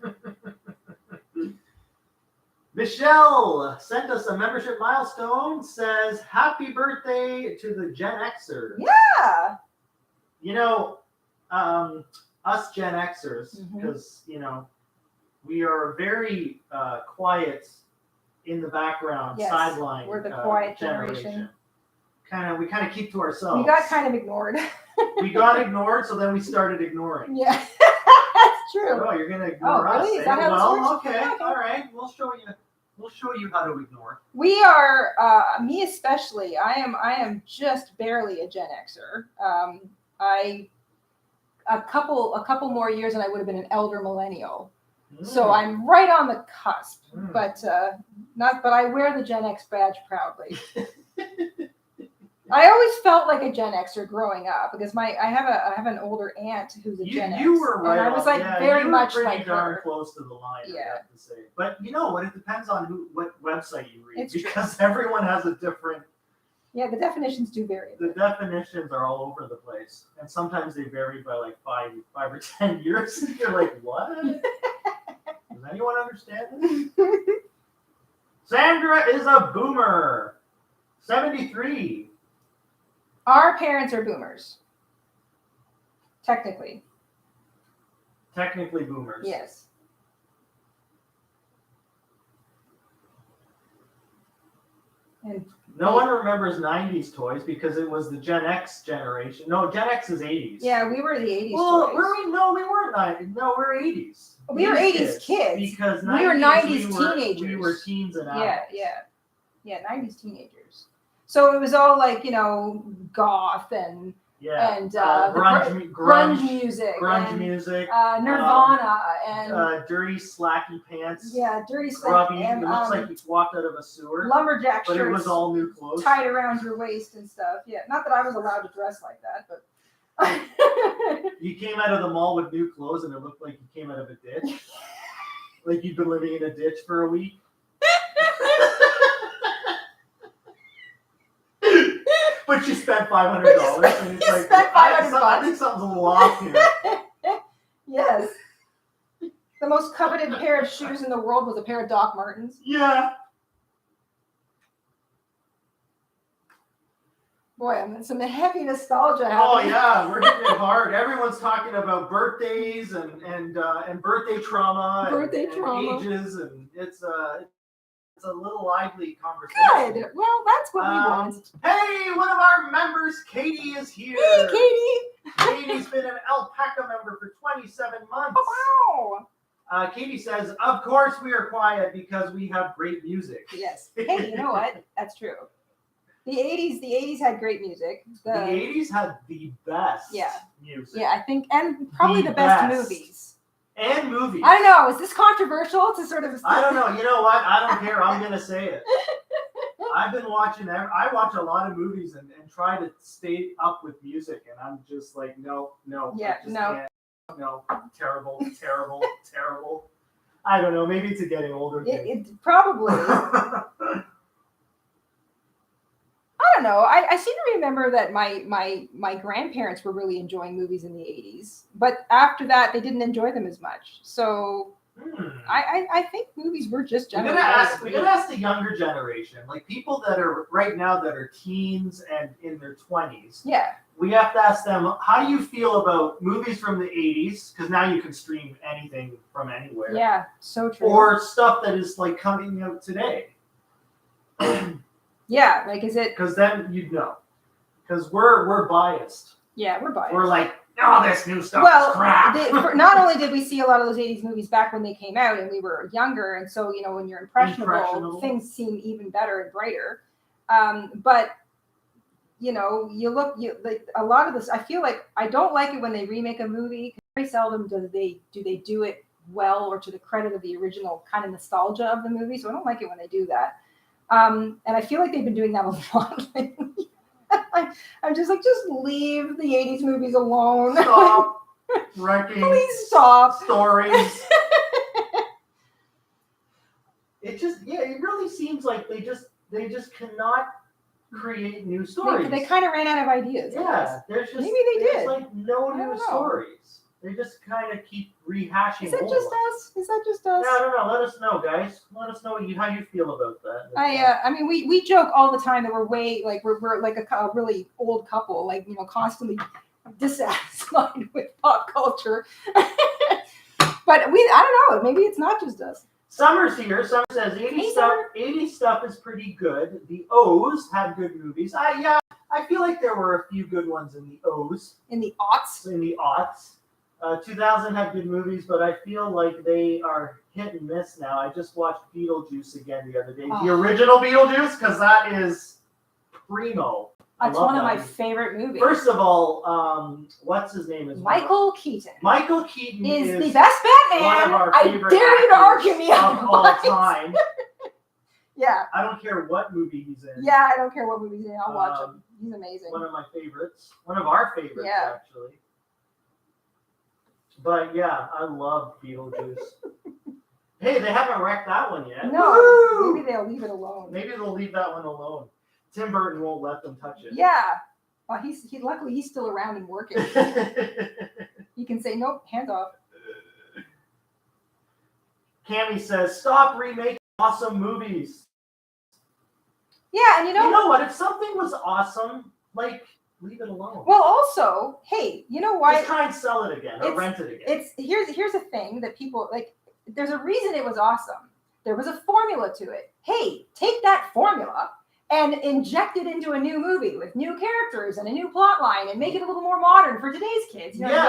Michelle sent us a membership milestone, says, happy birthday to the Gen Xers. Yeah. You know, us Gen Xers, because, we are very quiet in the background, sideline. We're the quiet generation. We kind of keep to ourselves. We got kind of ignored. We got ignored, so then we started ignoring. Yeah, that's true. Oh, you're gonna ignore us? Really? Is that how this works? Okay, all right. We'll show you how to ignore. We are, me especially. I am just barely a Gen Xer. A couple more years, and I would have been an elder millennial. So I'm right on the cusp, but I wear the Gen X badge proudly. I always felt like a Gen Xer growing up because I have an older aunt who's a Gen X. You were right. And I was very much pretty like darn her. Close to the line. Yeah. I have to say. But you know what? It depends on what website you read It's because everyone has a different. Yeah, the definitions do vary. The definitions are all over the place, and sometimes they vary by like 5 or 10 years. You're like, what? Does anyone understand this? Sandra is a boomer. 73. Our parents are boomers. Technically. Technically boomers. Yes. And no one remembers 90s toys because it was the Gen X generation. No, Gen X is 80s. Yeah, we were the 80s well, toys. were we? No, we weren't 90s. No, we're 80s. We were 80s kids. Because we were 90s teenagers. We were teens and adults. Yeah, 90s teenagers. So it was all like, goth and grunge music. Grunge music. Nirvana and dirty slacky pants. Yeah, dirty slacky. Grubby. It looks like you walked out of a sewer. Lumberjack shirts. But it was all new clothes. Tied around your waist and stuff. Yeah, not that I was allowed to dress like that, but. You came out of the mall with new clothes and it looked like you came out of a ditch. Like you'd been living in a ditch for a week. But you spent $500 and it's like, I think something's a little off here. Yes. The most coveted pair of shoes in the world was a pair of Doc Martens. Yeah. Boy, I'm in some heavy nostalgia. Oh yeah, we're hitting it hard. Everyone's talking about birthdays and birthday trauma, and ages, and it's a little lively conversation. Good. Well, that's what we want. Hey, one of our members, Katie, is here. Hey, Katie. Katie's been an Alpaca member for 27 months. Oh, wow. Katie says, of course we are quiet because we have great music. Yes. Hey, you know what? That's true. The 80s had great music. The 80s had the best music. Yeah, I think, and probably the best movies. And movies. I don't know. Is this controversial to sort of? I don't know. You know what? I don't care. I'm gonna say it. I've been watching. I watch a lot of movies and try to stay up with music, and I'm just like, no. Yeah, no. Can't. No, terrible. I don't know. Maybe it's a getting older thing. It probably. I don't know. I seem to remember that my grandparents were really enjoying movies in the 80s, but after that they didn't enjoy them as much. So I think movies were just generally. We gotta ask the younger generation, like people that are right now that are teens and in their 20s. Yeah. We have to ask them, how do you feel about movies from the 80s? Because now you can stream anything from anywhere. Yeah, so true. Or stuff that is like coming out today. Yeah, like is it? Because then you'd know. Because we're biased. Yeah, we're biased. We're like, oh, this new stuff is crap. Not only did we see a lot of those 80s movies back when they came out and we were younger, and so, you know, when you're impressionable. Things seem even better and brighter. But, you know, like a lot of this, I feel like I don't like it when they remake a movie. Very seldom do they do it well or to the credit of the original kind of nostalgia of the movie. So I don't like it when they do that. And I feel like they've been doing that a lot lately. I'm just like, just leave the 80s movies alone. Stop wrecking. Please stop. Stories. It really seems like they just cannot create new stories. They kind of ran out of ideas. Yeah, there's like no new stories. They just kind of keep rehashing. Is that just us? Yeah, I don't know. Let us know, guys. Let us know how you feel about that. I mean, we joke all the time that we're like a really old couple, like, you know, constantly dissatisfied with pop culture. But I don't know. Maybe it's not just us. Summer's here. Summer says 80s stuff is pretty good. The O's had good movies. I feel like there were a few good ones in the O's. In the aughts. 2000 had good movies, but I feel like they are hit and miss now. I just watched Beetlejuice again the other day. The original Beetlejuice, because that is primo. That's one of my favorite movies. First of all, what's his name? Michael Keaton. Michael Keaton is the best Batman. One of our favorite dare you to argue me of all time. Yeah. I don't care what movie he's in. Yeah, I don't care what movie he's in. I'll watch him. He's amazing. One of my favorites. One of our favorites, actually. But yeah, I love Beetlejuice. Hey, they haven't wrecked that one yet. No, Woo! Maybe they'll leave it alone. Maybe they'll leave that one alone. Tim Burton won't let them touch it. Yeah. Well, luckily he's still around and working. He can say, nope, hands off. Cammy says, stop remaking awesome movies. Yeah, and you know what? If something was awesome, like, leave it alone. Well, also, hey, you know why? Just try and sell it again or rent it again. Here's a thing that people like. There's a reason it was awesome. There was a formula to it. Hey, take that formula and inject it into a new movie with new characters and a new plot line and make it a little more modern for today's kids. You know what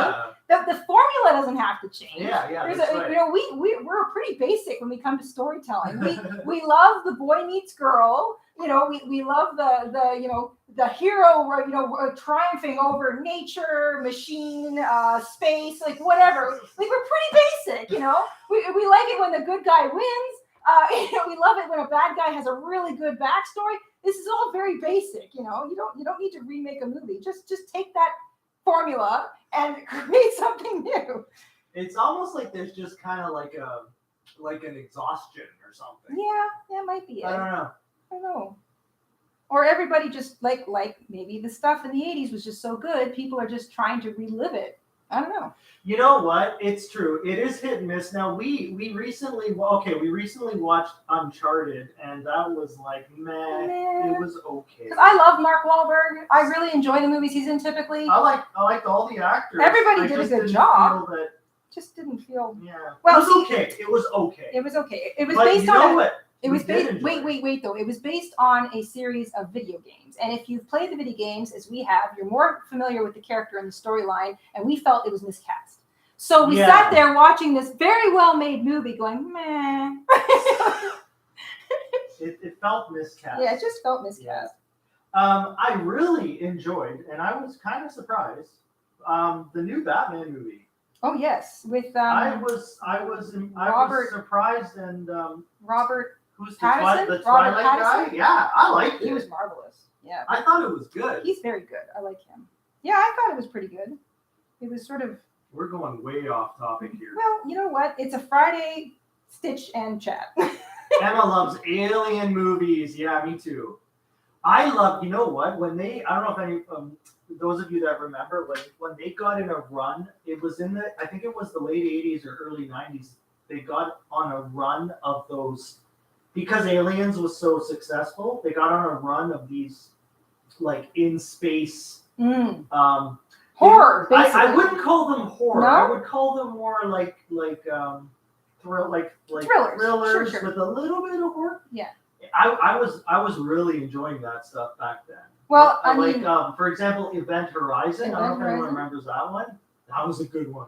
I mean? The formula doesn't have to change. Yeah, that's right. You know, we're pretty basic when we come to storytelling. We love the boy meets girl. You know, we love the hero, you know, triumphing over nature, machine, space, like whatever. Like we're pretty basic, you know. We like it when the good guy wins. You know, we love it when a bad guy has a really good backstory. This is all very basic, you know. You don't need to remake a movie. Just take that formula and create something new. It's almost like there's just kind of like an exhaustion or something. Yeah, it might be it. I don't know. Or everybody just like maybe the stuff in the 80s was just so good, people are just trying to relive it. I don't know. You know what? It's true. It is hit and miss. Now we recently watched Uncharted, and that was like meh. It was okay. Because I love Mark Wahlberg. I really enjoy the movies he's in typically. I liked all the actors. Everybody did a good job. Just didn't feel. Yeah. Well, it was okay. It was okay. It was okay. It was but based you on. Know what? It was based. Wait though. It was based on a series of video games, and if you've played the video games as we have, you're more familiar with the character and the storyline. And we felt it was miscast. So we sat there watching this very well-made movie, going meh. It felt miscast. Yeah, it just felt miscast. Yeah. I really enjoyed, and I was kind of surprised, the new Batman movie. Oh yes, with I was surprised and Robert. Who's Pattinson? the Twilight guy? Yeah, I liked it. He was marvelous. Yeah, I thought it was good. He's very good. I like him. Yeah, I thought it was pretty good. It was sort of. We're going way off topic here. Well, you know what? It's a Friday Stitch and chat. Emma loves alien movies. Yeah, me too. I love, you know what? When they, I don't know if any, those of you that remember, when they got in a run, it was in the, I think it was the late 80s or early 90s, they got on a run of those, because Aliens was so successful, they got on a run of these, like, in space, horror, basically. I wouldn't call them horror. No? I would call them more like thrillers Sure. with a little bit of horror. Yeah. I was really enjoying that stuff back then. Well, I like mean, for example, Event Horizon. I don't know if anyone remembers that one. That was a good one.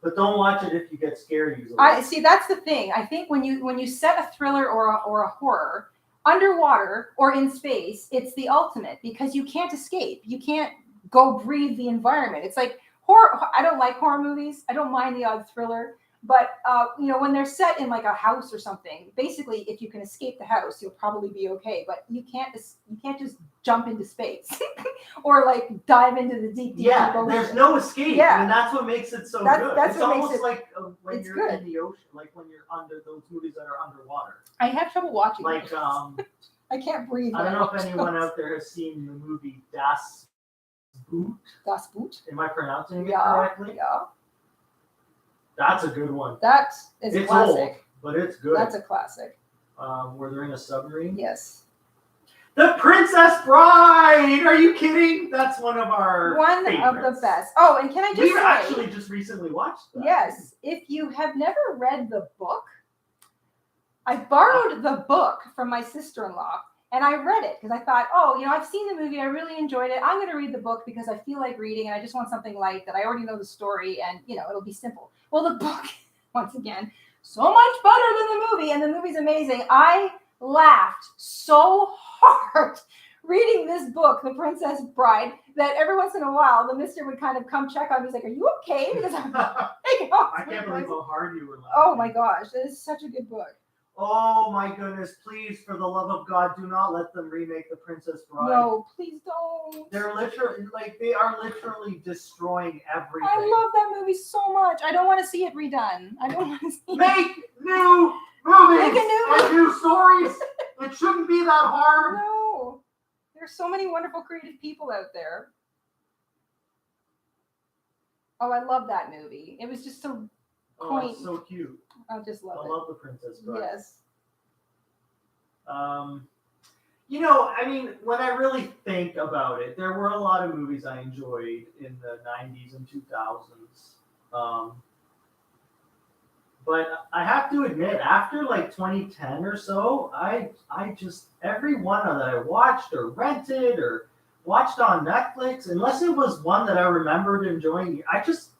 But don't watch it if you get scared easily. I see. That's the thing. I think when you set a thriller or a horror underwater or in space, it's the ultimate because you can't escape. You can't go breathe the environment. It's like horror. I don't like horror movies. I don't mind the odd thriller. But when they're set in like a house or something, basically, if you can escape the house, you'll probably be okay. But you can't just jump into space or like dive into the deep ocean. There's no escape. Yeah, and that's what makes it so good. That's it's what almost makes it, like when it's you're good. in the ocean, like when you're under those movies that are underwater. I have trouble watching. Like I can't breathe. I don't know if anyone out there has seen the movie Das Boot. Das Boot. Am I pronouncing it correctly? Yeah. That's a good one. That is a classic. Old, but it's good. That's a classic. Where they're in a submarine. Yes. The Princess Bride! Are you kidding? That's one of our favorites. Of the best. Oh, and can I just say... We actually just recently watched that. Yes. If you have never read the book, I borrowed the book from my sister-in-law, and I read it because I thought, I've seen the movie. I really enjoyed it. I'm going to read the book because I feel like reading, and I just want something light that I already know the story, and, it'll be simple. Well, the book, once again, so much better than the movie, and the movie's amazing. I laughed so hard reading this book, The Princess Bride, that every once in a while, the mister would kind of come check on me. He's like, are you okay? Because I'm I can't believe how hard you were laughing. Oh, my gosh. It is such a good book. Oh my goodness, please, for the love of God, do not let them remake The Princess Bride. No, please don't. They are literally destroying everything. I love that movie so much. I don't want to see it redone. I don't want to see it. Make new movies Make a new and new stories. It shouldn't be that hard. No. There's so many wonderful creative people out there. Oh, I love that movie. It was just so quaint. It's so cute. I just love it. I love The Princess Bride. Yes. When I really think about it, there were a lot of movies I enjoyed in the 90s and 2000s. But I have to admit, after like 2010 or so, I just, every one that I watched or rented or watched on Netflix, unless it was one that I remembered enjoying, I just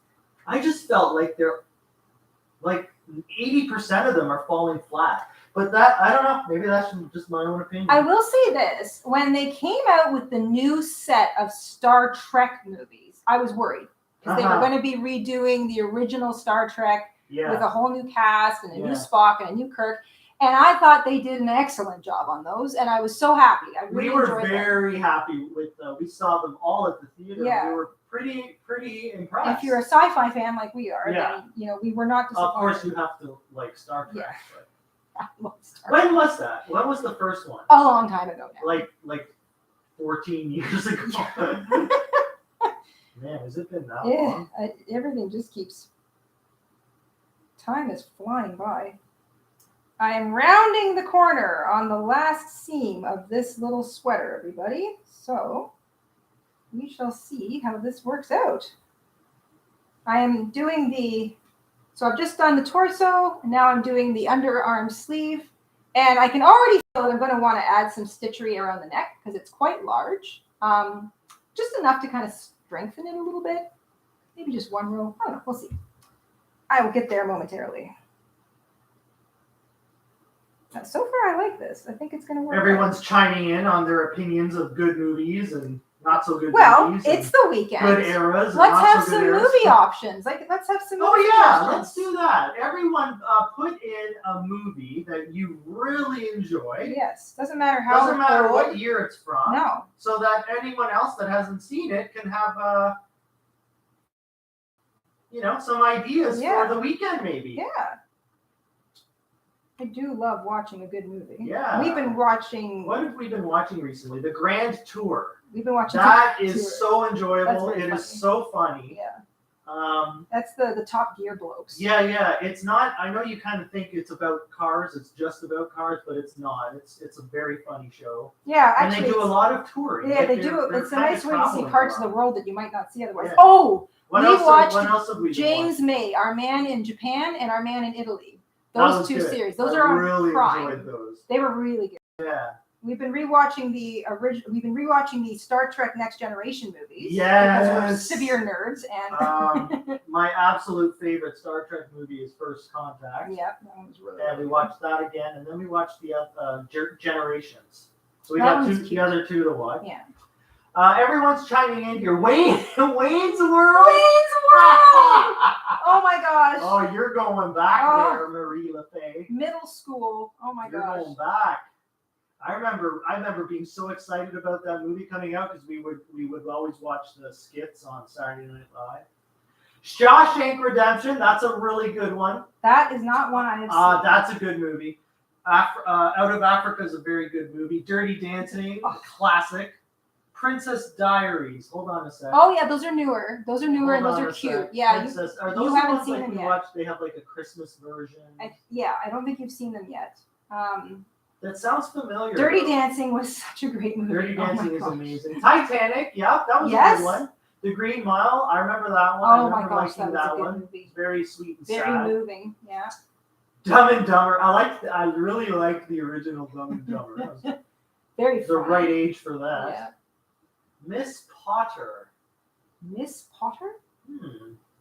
felt like they're like 80% of them are falling flat. But that, I don't know, maybe that's just my own opinion. I will say this, when they came out with the new set of Star Trek movies, I was worried because they were going to be redoing the original Star Trek with a whole new cast and a new Spock and a new Kirk. And I thought they did an excellent job on those, and I was so happy. I really enjoyed them. We were very happy with we saw them all at the theater. Yeah. We were pretty impressed. If you're a sci-fi fan like we are, then we were not disappointed. Of course, you have to like Star Trek. Yeah. But... I love Star Trek. When was that? When was the first one? A long time ago now. Like 14 years ago. Man, has it been that long? Everything just keeps. Time is flying by. I am rounding the corner on the last seam of this little sweater, everybody. So we shall see how this works out. I am doing so I've just done the torso, and now I'm doing the underarm sleeve. And I can already feel that I'm going to want to add some stitchery around the neck because it's quite large. Just enough to kind of strengthen it a little bit. Maybe just one row. I don't know. We'll see. I will get there momentarily. So far, I like this. I think it's going to work. Everyone's chiming in on their opinions of good movies and not so good movies. Well, it's the weekend. Good eras. Let's have some movie options. Let's have some movie options. Let's do that. Everyone put in a movie that you really enjoy. Yes. Doesn't matter how. Doesn't matter what year it's from. No. So that anyone else that hasn't seen it can have some ideas for the weekend maybe. Yeah. I do love watching a good movie. Yeah. We've been watching. What have we been watching recently? The Grand Tour. We've been watching. That Tour. is so enjoyable. That's It very is so funny. Yeah. That's the Top Gear blokes. Yeah. It's not. I know you kind of think it's about cars. It's just about cars, but it's not. It's a very funny show. Yeah, And actually, they do a lot of touring. Yeah, Like, they do. It's a nice way to see traveling parts a of the lot. world that you might not see otherwise. Yeah. Oh, What we else watched have we been James watching? May, Our Man in Japan and Our Man in Italy. That Those was two good. series. Those I are on really Prime. enjoyed those. They were really good. Yeah. We've been rewatching the original. We've been rewatching the Star Trek Next Generation movies. Yes. Because we're severe nerds and. My absolute favorite Star Trek movie is First Contact. Yeah, that one was really. And we good. watched that again, and then we watched the Generations. So we That got one's the other two to watch. Yeah. Everyone's chiming in here. Wayne's World. Wayne's World. Oh my gosh. Oh, you're going back there, Marie LeFay. Middle school. Oh my You're gosh. going back. I remember being so excited about that movie coming out because we would always watch the skits on Saturday Night Live. Shawshank Redemption, that's a really good one. That is not one I have seen. That's a good movie. Out of Africa is a very good movie. Dirty Dancing, classic. Princess Diaries. Hold on a sec. Oh yeah, those are newer. And Hold those on are a cute. sec. Yeah, Princess, are you those haven't the ones seen like them we yet. watched? They have like a Christmas version. I don't think you've seen them yet. That sounds familiar. Dirty though. Dancing was such a great movie. Dirty Oh my Dancing is gosh. amazing. Titanic, yeah, that was a Yes. good one. The Green Mile, I remember that one. Oh I my remember gosh, that liking was a good one. movie. It's very sweet and Very sad. moving. Yeah. Dumb and Dumber. I really liked the original Dumb and Dumber. I was Very the fun. right age for that. Yeah. Miss Potter. Miss Potter?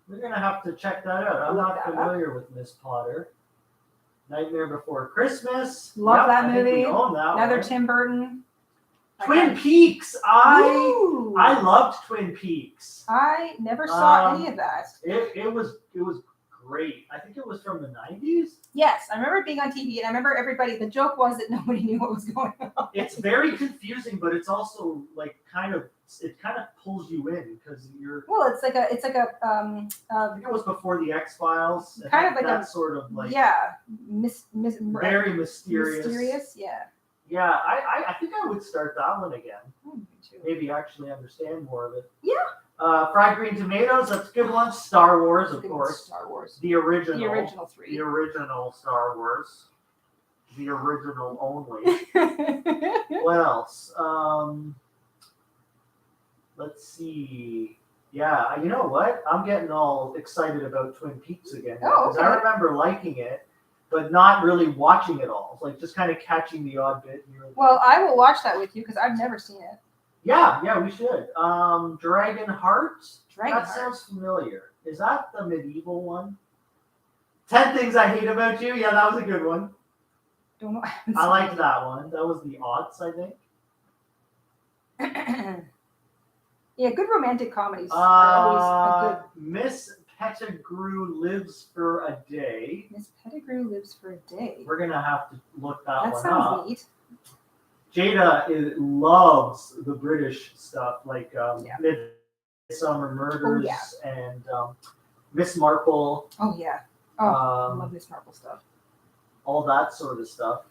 We're gonna have to check that out. I'm Look not that familiar with Miss Potter. Nightmare Before Christmas. Love that I think movie. we own that Another one. Tim Burton. Twin Peaks. I Ooh. loved Twin Peaks. I never saw any of that. It was great. I think it was from the 90s. Yes, I remember it being on TV, and I remember everybody. The joke was that nobody knew what was going on. It's very confusing, but it's also like it kind of pulls you in because you're. Well, it's like a I think it was before the X-Files. Kind of like that a- sort of like yeah, very mysterious. mysterious. Yeah. Yeah, I think I would start that one again. Me too. Maybe actually understand more of it. Yeah. Fried Green Tomatoes, that's a good one. Star Wars, of Good course. Star Wars. The original. The original three. The original Star Wars. The original only. What else? Let's see. Yeah, you know what? I'm getting all excited about Twin Peaks again. Oh, Because I okay. remember liking it, but not really watching it all. Like just kind of catching the odd bit here. and there. Well, I will watch that with you because I've never seen it. Yeah, we should. Dragon Heart. Dragon That Heart. sounds familiar. Is that the medieval one? 10 Things I Hate About You. Yeah, that was a good one. Don't know. I liked that one. That was the odds, I think. Yeah, good romantic comedies are always a good. Miss Pettigrew Lives for a Day. Miss Pettigrew Lives for a Day. We're gonna have to look that That one sounds up. neat. Jayda loves the British stuff, like Midsummer Murders and Miss Marple. Oh yeah. Oh, I love Miss Marple stuff. All that sort of stuff.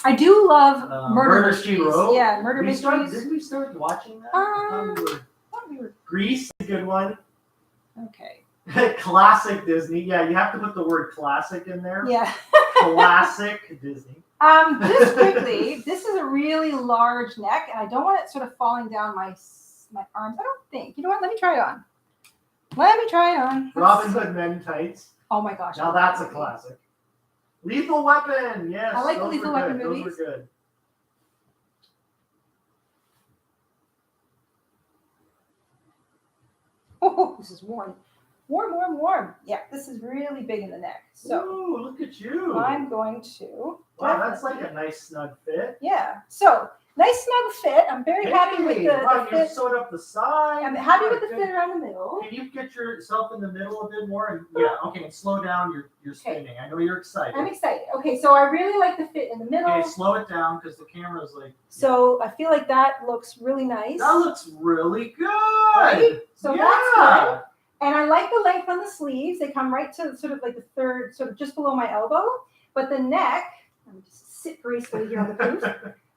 I do love murder She mysteries. Wrote. Yeah, murder mysteries. Did we start watching that? Grease, a good one. Okay. Classic Disney. Yeah, you have to put the word classic in there. Yeah. Classic Disney. Just quickly, this is a really large neck, and I don't want it sort of falling down my arms. I don't think. You know what? Let me try it on. Robin Hood Men Tights. Oh my gosh. Now that's a classic. Lethal Weapon. Yes. I like the those Lethal were Weapon good. movies. Those were good. Oh, this is warm. Warm. Yeah, this is really big in the neck. So Ooh, look at you. I'm going to. Wow, that's like a nice snug fit. Yeah. So nice snug fit. I'm very happy with the wow, you fit. sewed up the side. I'm happy with the Good. fit around the middle. Can you get yourself in the middle a bit more? And yeah, okay, and slow down. You're spinning. I know you're excited. I'm excited. Okay, so I really like the fit in the middle. Okay, slow it down because the camera's like. So I feel like that looks really nice. That looks really good. Right? So yeah. that's good. And I like the length on the sleeves. They come right to sort of like the third, sort of just below my elbow. But the neck Let me just sit gracefully here on the booth.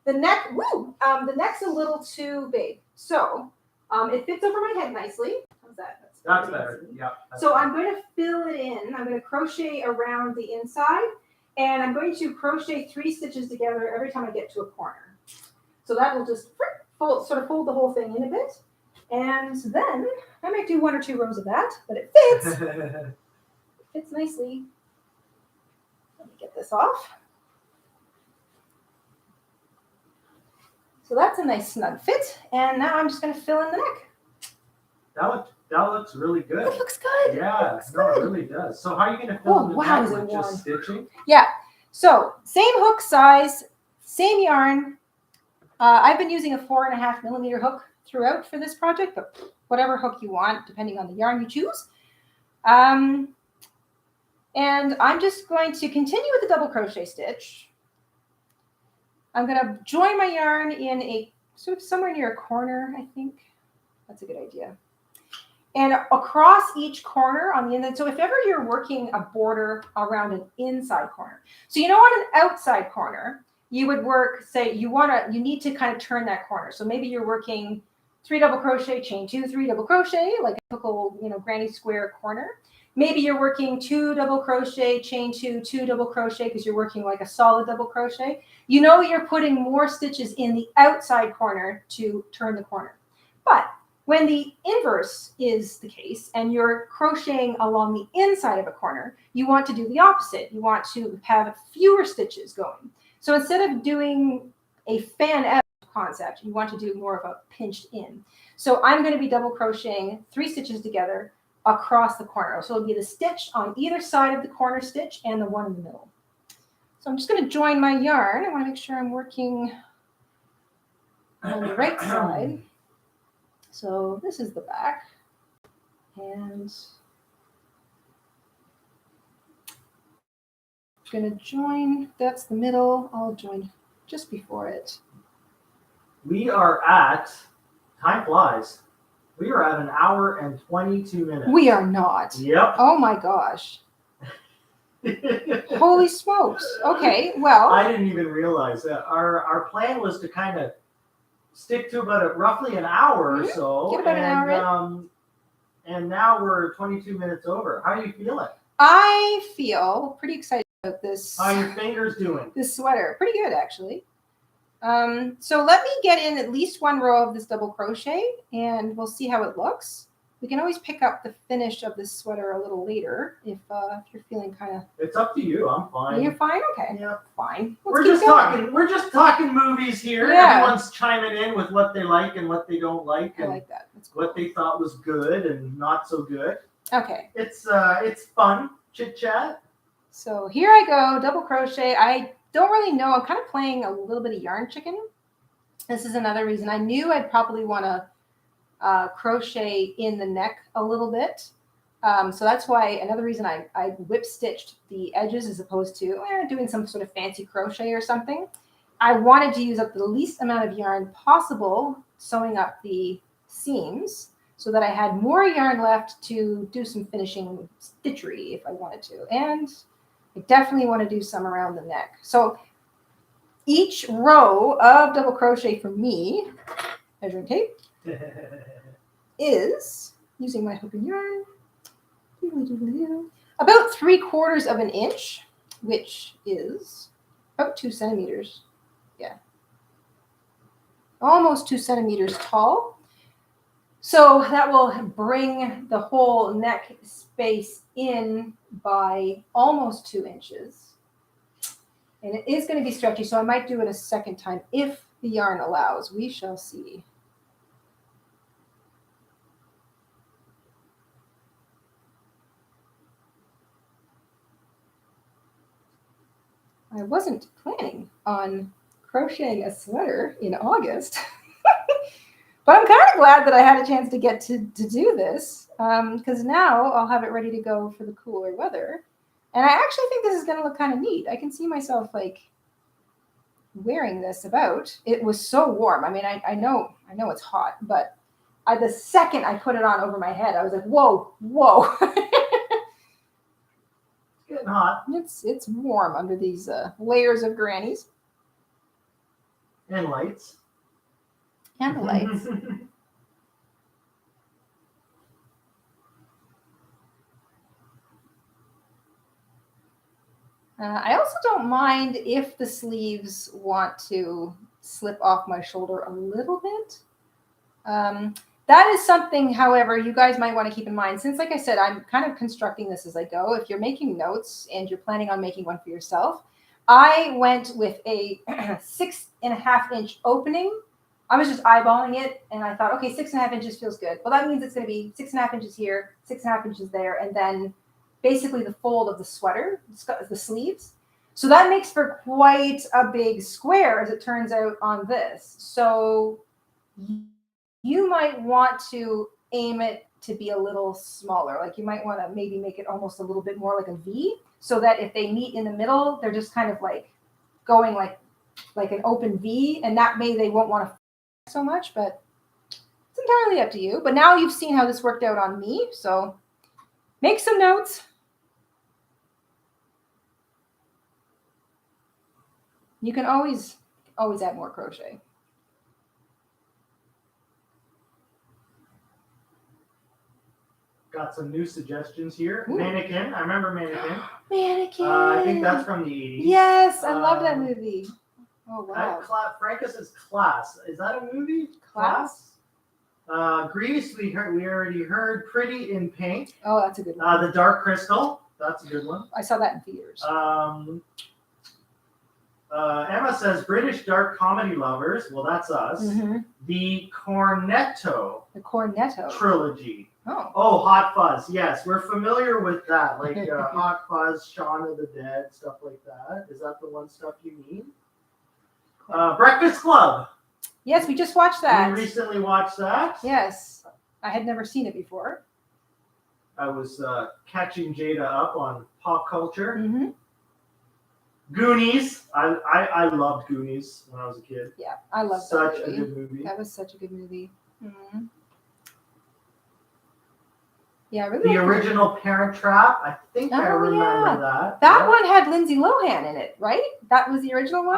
The neck, the neck's a little too big. So it fits over my head nicely. How's that? That's better. Yeah. So I'm going to fill it in. I'm going to crochet around the inside, and I'm going to crochet 3 stitches together every time I get to a corner. So that will just fold the whole thing in a bit. And then I might do 1 or 2 rows of that, but it fits. It fits nicely. Let me get this off. So that's a nice snug fit. And now I'm just going to fill in the neck. That looks really good. It looks good. Yeah, it really does. So how are you going to fill in the neck with just stitching? Yeah. So same hook size, same yarn. I've been using a 4.5 millimeter hook throughout for this project, but whatever hook you want, depending on the yarn you choose. And I'm just going to continue with the double crochet stitch. I'm going to join my yarn in a sort of somewhere near a corner, I think. That's a good idea. And across each corner on the inside. So if ever you're working a border around an inside corner. So on an outside corner, you would work, say you need to kind of turn that corner. So maybe you're working 3 double crochet, chain 2, 3 double crochet, like a typical, granny square corner. Maybe you're working 2 double crochet, chain 2, 2 double crochet because you're working like a solid double crochet. You're putting more stitches in the outside corner to turn the corner. But when the inverse is the case and you're crocheting along the inside of a corner, you want to do the opposite. You want to have fewer stitches going. So instead of doing a fan out concept, you want to do more of a pinched in. So I'm going to be double crocheting 3 stitches together across the corner. So it'll be the stitch on either side of the corner stitch and the one in the middle. So I'm just going to join my yarn. I want to make sure I'm working on the right side. So this is the back. And I'm going to join, that's the middle. I'll join just before it. We are at, time flies. We are at 1 hour and 22 minutes. We are not. Yep. Oh my gosh. Holy smokes. Okay, well. I didn't even realize that. Our plan was to kind of stick to about roughly an hour or so. Get about an hour in. And now we're 22 minutes over. How are you feeling? I feel pretty excited about this. How are your fingers doing? This sweater. Pretty good, actually. So let me get in at least 1 row of this double crochet and we'll see how it looks. We can always pick up the finish of this sweater a little later if you're feeling kind of. It's up to you. I'm fine. You're fine? Okay. Yeah. Fine. We're just talking movies here. Yeah. Everyone's chiming in with what they like and what they don't like and I like that. That's cool. what they thought was good and not so good. Okay. It's fun. Chit chat. So here I go, double crochet. I don't really know. I'm kind of playing a little bit of yarn chicken. This is another reason. I knew I'd probably want to crochet in the neck a little bit. So that's why another reason I whip stitched the edges as opposed to doing some sort of fancy crochet or something. I wanted to use up the least amount of yarn possible sewing up the seams so that I had more yarn left to do some finishing stitchery if I wanted to. And I definitely want to do some around the neck. So each row of double crochet for me, measuring tape, is, using my hook and yarn, about 3/4 of an inch, which is about 2 centimeters. Yeah. Almost 2 centimeters tall. So that will bring the whole neck space in by almost 2 inches. And it is going to be stretchy, so I might do it a second time if the yarn allows. We shall see. I wasn't planning on crocheting a sweater in August. But I'm kind of glad that I had a chance to get to do this because now I'll have it ready to go for the cooler weather. And I actually think this is going to look kind of neat. I can see myself like wearing this about. It was so warm. I mean, I know it's hot, but the second I put it on over my head, I was like, whoa, whoa. It's Getting hot. It's warm under these layers of grannies And lights. and the lights. I also don't mind if the sleeves want to slip off my shoulder a little bit. That is something, however, you guys might want to keep in mind. Since, like I said, I'm kind of constructing this as I go. If you're making notes and you're planning on making one for yourself, I went with a 6.5 inch opening. I was just eyeballing it, and I thought, okay, 6.5 inches feels good. Well, that means it's going to be 6.5 inches here, 6.5 inches there, and then basically the fold of the sweater, the sleeves. So that makes for quite a big square, as it turns out, on this. So you might want to aim it to be a little smaller. Like you might want to maybe make it almost a little bit more like a V, so that if they meet in the middle, they're just kind of like going like an open V, and that they won't want to so much, but it's entirely up to you. But now you've seen how this worked out on me, so make some notes. You can always add more crochet. Got some new suggestions here. Ooh. Mannequin. I remember Mannequin. Mannequin. I think that's from the 80s. Yes, I love that movie. Oh, wow. Franca says Class. Is that a movie? Class? Grease, we already heard. Pretty in Pink. Oh, that's a good one. The Dark Crystal. That's a good one. I saw that in theaters. Emma says British dark comedy lovers. Well, that's us. Mm-hmm. The Cornetto. The Cornetto Trilogy. Oh, Hot Fuzz. Yes, we're familiar with that. Like Hot Fuzz, Shaun of the Dead, stuff like that. Is that the one stuff you mean? Breakfast Club. Yes, we just watched that. We recently watched that. Yes, I had never seen it before. I was catching Jayda up on pop culture. Mm-hmm. Goonies. I loved Goonies when I was a kid. Yeah, I love such that movie. a good movie. That was such a good movie. Mm-hmm. Yeah, I really. The original Parent Trap. I think I remember that. That one had Lindsay Lohan in it, right? That was the original one.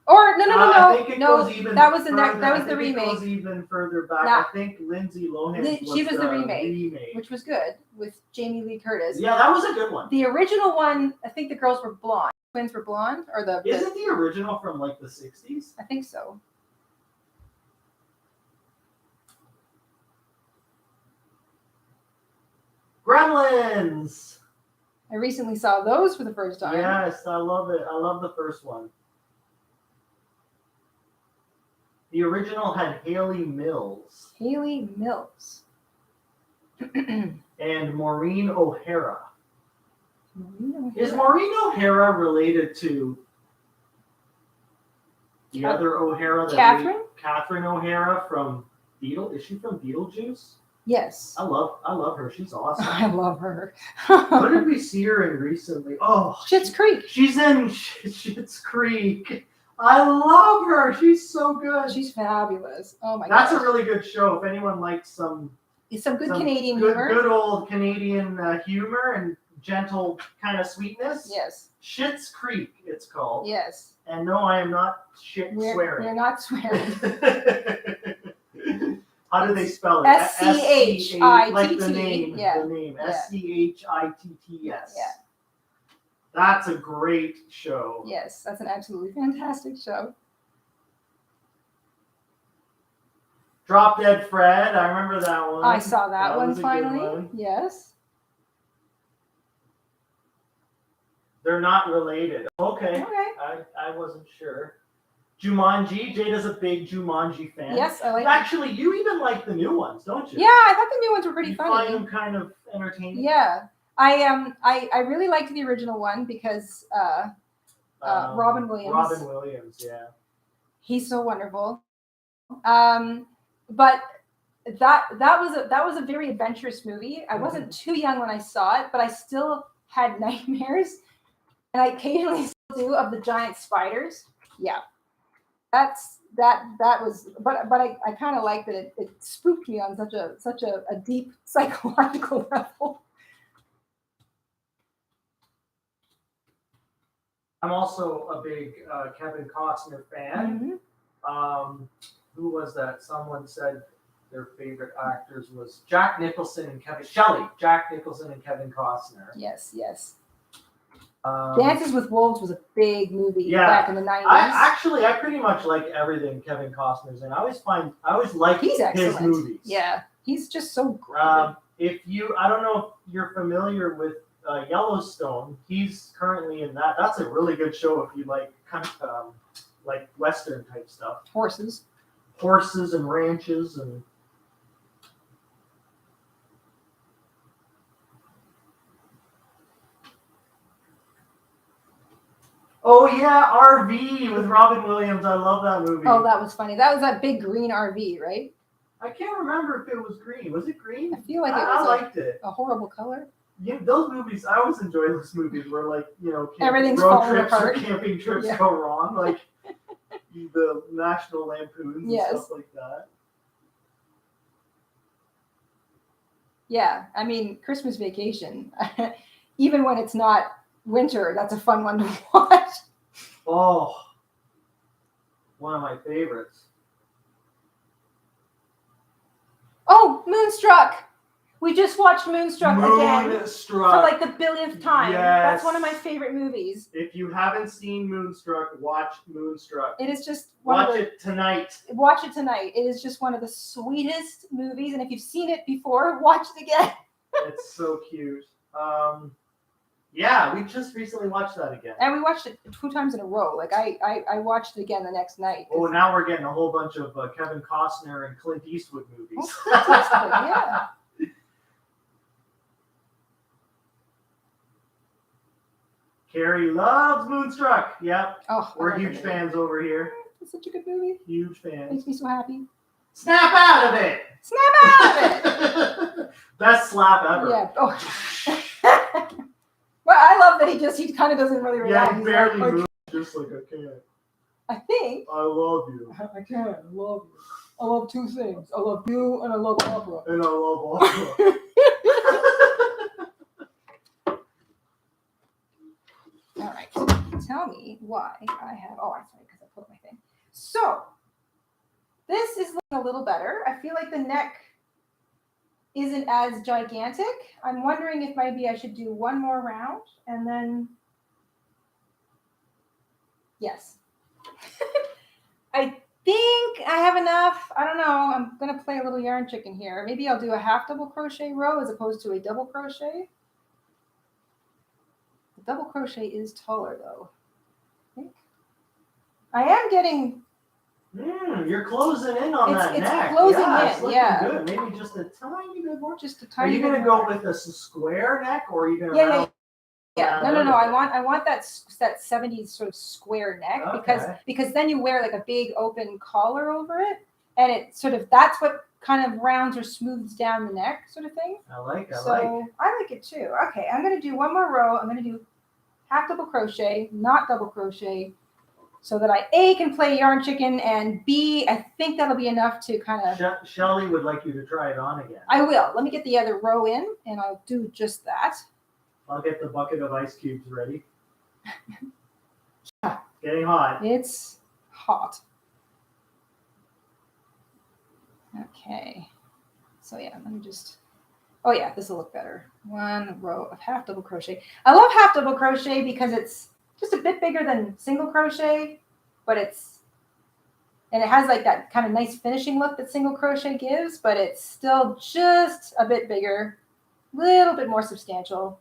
I think it goes even that was the further. that was the It remake. goes even further back. I think Lindsay Lohan She was the remake, which was good, with Jamie Lee Curtis. Yeah, that was a good one. The original one, I think the girls were blonde. Twins were blonde, or Isn't the original from like the 60s? I think so. Gremlins. I recently saw those for the first time. Yes, I love it. I love the first one. The original had Haley Mills. Haley Mills. And Maureen O'Hara. Maureen Is Maureen O'Hara related to the other O'Hara? Catherine O'Hara from Beetle. Is she from Beetlejuice? Yes. I love her. She's awesome. I love her. What did we see her in recently? Oh, Schitt's Creek. She's in Schitt's Creek. I love her. She's so good. She's fabulous. Oh my god. That's a really good show. If anyone likes some good Canadian humor. Good old Canadian humor and gentle kind of sweetness. Yes. Schitt's Creek, it's called. Yes. And no, I am not swearing. We're not swearing. How do they spell it? SCHITT. Like the name. Yeah. The name. SCHITTS. Yeah. That's a great show. Yes, that's an absolutely fantastic show. Drop Dead Fred. I remember that one. I saw that one was a good finally. one. Yes. They're not related. Okay. Okay. I wasn't sure. Jumanji. Jayda's a big Jumanji fan. Yes, I like. Actually, you even like the new ones, don't you? Yeah, I thought the new ones were pretty funny. Find them kind of entertaining. Yeah, I really liked the original one because Robin Williams. Robin Williams, yeah. He's so wonderful. But that was a very adventurous movie. I wasn't too young when I saw it, but I still had nightmares, and I occasionally still do, of the giant spiders. Yeah, that was. But I kind of liked that it spooked me on such a deep psychological level. I'm also a big Kevin Costner fan. Who was that? Someone said their favorite actors was Jack Nicholson and Kevin Shelley. Jack Nicholson and Kevin Costner. Yes. Dances with Wolves was a big movie back in the 90s. I pretty much like everything Kevin Costner's in. I always like his movies. Yeah, he's just so great. I don't know if you're familiar with Yellowstone. He's currently in that. That's a really good show if you like like Western type stuff. Horses and ranches and. Oh yeah, RV with Robin Williams. I love that movie. Oh, that was funny. That was that big green RV, right? I can't remember if it was green. Was it green? I feel like I liked it. A horrible color. Yeah, those movies. I always enjoy those movies where, like, everything's road falling trips apart. or camping trips go wrong, like the National Lampoons and stuff like that. Yeah, I mean, Christmas Vacation. Even when it's not winter, that's a fun one to watch. Oh, one of my favorites. Oh, Moonstruck. We just watched Moonstruck again for like the billionth time. Yes. That's one of my favorite movies. If you haven't seen Moonstruck, watch Moonstruck. It is just watch it tonight. Watch it tonight. It is just one of the sweetest movies, and if you've seen it before, watch it again. It's so cute. Yeah, we just recently watched that again. And we watched it 2 times in a row. Like I watched it again the next night. Oh, now we're getting a whole bunch of Kevin Costner and Clint Eastwood movies. Oh, Clint Eastwood, yeah. Carrie loves Moonstruck. Yep. Oh, we're huge fans over here. It's such a good movie. Huge fans. Makes me so happy. Snap out of it. Snap out of it. Best slap ever. Yeah. Oh. Well, I love that he kind of doesn't really react. Yeah, he barely moves. Just like, I can't. I think. I love you. I can't. I love you. I love 2 things. I love you and I love opera. And I love opera. All right. Tell me why I have. Oh, I'm sorry, because I pulled my thing. So this is looking a little better. I feel like the neck isn't as gigantic. I'm wondering if maybe I should do one more round and then. Yes. I think I have enough. I don't know. I'm going to play a little yarn chicken here. Maybe I'll do a half double crochet row as opposed to a double crochet. The double crochet is taller though. I think. I am getting. You're closing in on that neck. It's closing in. Yeah. Good. Maybe just a tiny bit more. Just a tiny. Are you going to go with a square neck, or are you going to? Yeah. No. I want that 70s sort of square neck because then you wear like a big open collar over it, and it sort of that's what kind of rounds or smooths down the neck sort of thing. I like it too. Okay, I'm going to do one more row. I'm going to do half double crochet, not double crochet, so that I A, can play yarn chicken, and B, I think that'll be enough to kind of. Shelly would like you to try it on again. I will. Let me get the other row in, and I'll do just that. I'll get the bucket of ice cubes ready. Getting hot. It's hot. Okay. So yeah, let me just. Oh yeah, this will look better. One row of half double crochet. I love half double crochet because it's just a bit bigger than single crochet, but it has like that kind of nice finishing look that single crochet gives, but it's still just a bit bigger, a little bit more substantial.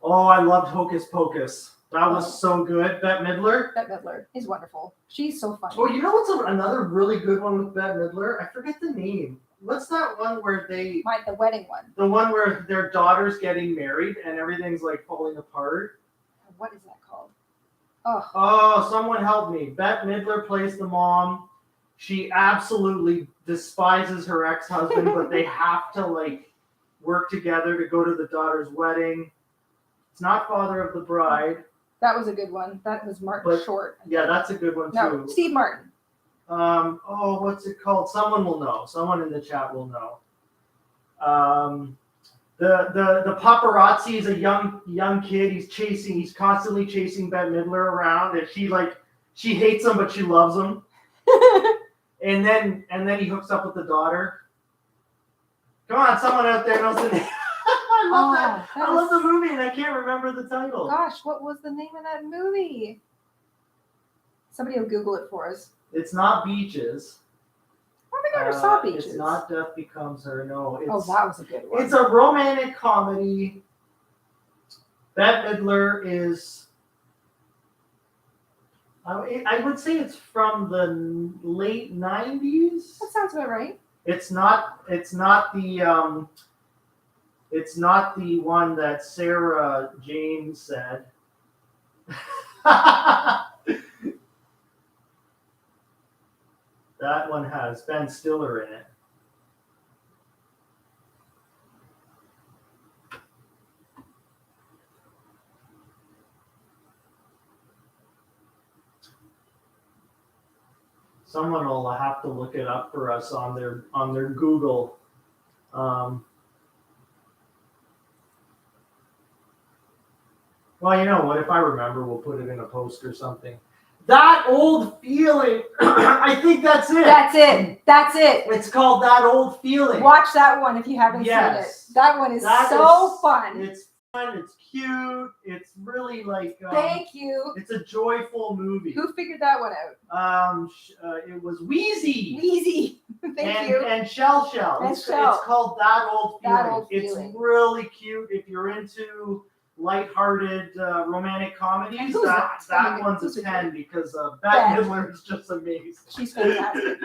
Oh, I loved Hocus Pocus. That was so good. Bette Midler. Bette Midler is wonderful. She's so funny. Oh, you know what's another really good one with Bette Midler? I forget the name. What's that one where the wedding one? The one where their daughter's getting married and everything's like falling apart. What is that called? Oh, someone help me. Bette Midler plays the mom. She absolutely despises her ex-husband, but they have to like work together to go to the daughter's wedding. It's not Father of the Bride. That was a good one. That was Martin Short. Yeah, that's a good one too. No, Steve Martin. What's it called? Someone will know. Someone in the chat will know. The paparazzi is a young kid. He's constantly chasing Bette Midler around, and she hates him, but she loves him. and then he hooks up with the daughter. Come on, someone out there knows the name. I love that. I love the movie, and I can't remember the title. Gosh, what was the name of that movie? Somebody will Google it for us. It's not Beaches. I think I never saw Beaches. It's not Death Becomes Her. No. That was a good one. It's a romantic comedy. Bette Midler is. I would say it's from the late 90s. That sounds about right. It's not the one that Sarah Jane said. That one has Ben Stiller in it. Someone will have to look it up for us on their Google. Well, you know what? If I remember, we'll put it in a post or something. That Old Feeling. I think that's it. That's it. It's called That Old Feeling. Watch that one if you haven't seen it. That one is so fun. It's fun. It's cute. It's really like. Thank you. It's a joyful movie. Who figured that one out? It was Wheezy. Wheezy. Thank you. And Shell. It's called That Old Feeling. It's really cute if you're into lighthearted romantic comedies. That one's a 10 because Bette Midler is just amazing. She's fantastic.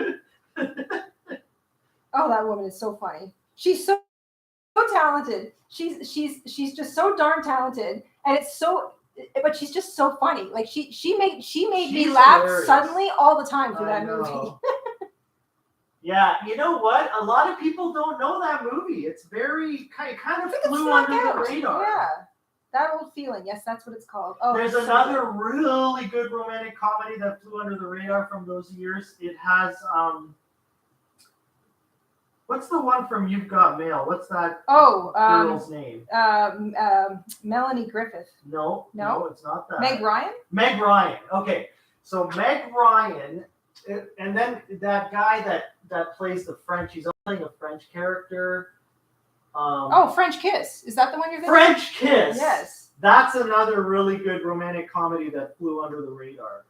Oh, that woman is so funny. She's so talented. She's just so darn talented, and but she's just so funny. Like she made me laugh hilarious. Suddenly all the time through that movie. Yeah, you know what? A lot of people don't know that movie. It's very kind of flew under the radar. Yeah. That Old Feeling. Yes, that's what it's called. Oh, there's another really good romantic comedy that flew under the radar from those years. It has what's the one from You've Got Mail? What's that girl's name? Melanie Griffith. No, it's not that. Meg Ryan? Meg Ryan. Okay. So Meg Ryan, and then that guy that plays the French, he's playing a French character. French Kiss. Is that the one you're thinking? French Kiss. Yes. That's another really good romantic comedy that flew under the radar.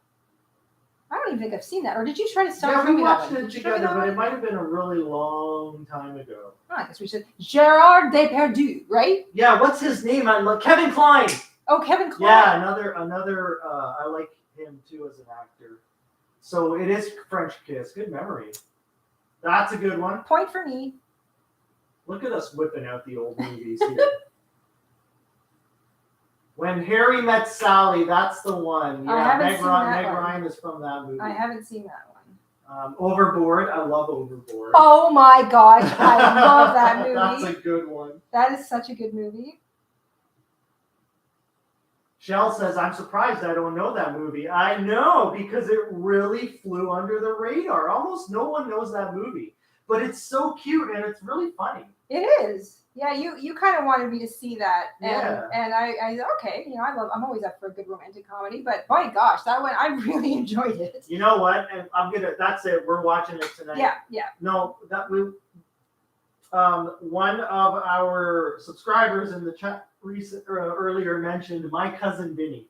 I don't even think I've seen that. Or did you try to start? Yeah, we watched it together, but it might have been a really long time ago. Oh, I guess we should. Gérard Depardieu, right? Yeah. What's his name? I love Kevin Kline. Oh, Kevin Kline. Yeah, another. I like him too as an actor. So it is French Kiss. Good memory. That's a good one. Point for me. Look at us whipping out the old movies here. When Harry Met Sally, that's the one. Yeah, Meg Ryan is from that movie. I haven't seen that one. Overboard. I love Overboard. Oh my gosh, I love that movie. That's a good one. That is such a good movie. Shell says, I'm surprised I don't know that movie. I know, because it really flew under the radar. Almost no one knows that movie. But it's so cute and it's really funny. It is. Yeah, you kind of wanted me to see that. And I okay, I'm always up for a good romantic comedy, but my gosh, that one, I really enjoyed it. You know what? And that's it. We're watching it tonight. Yeah. No, one of our subscribers in the chat earlier mentioned My Cousin Vinny.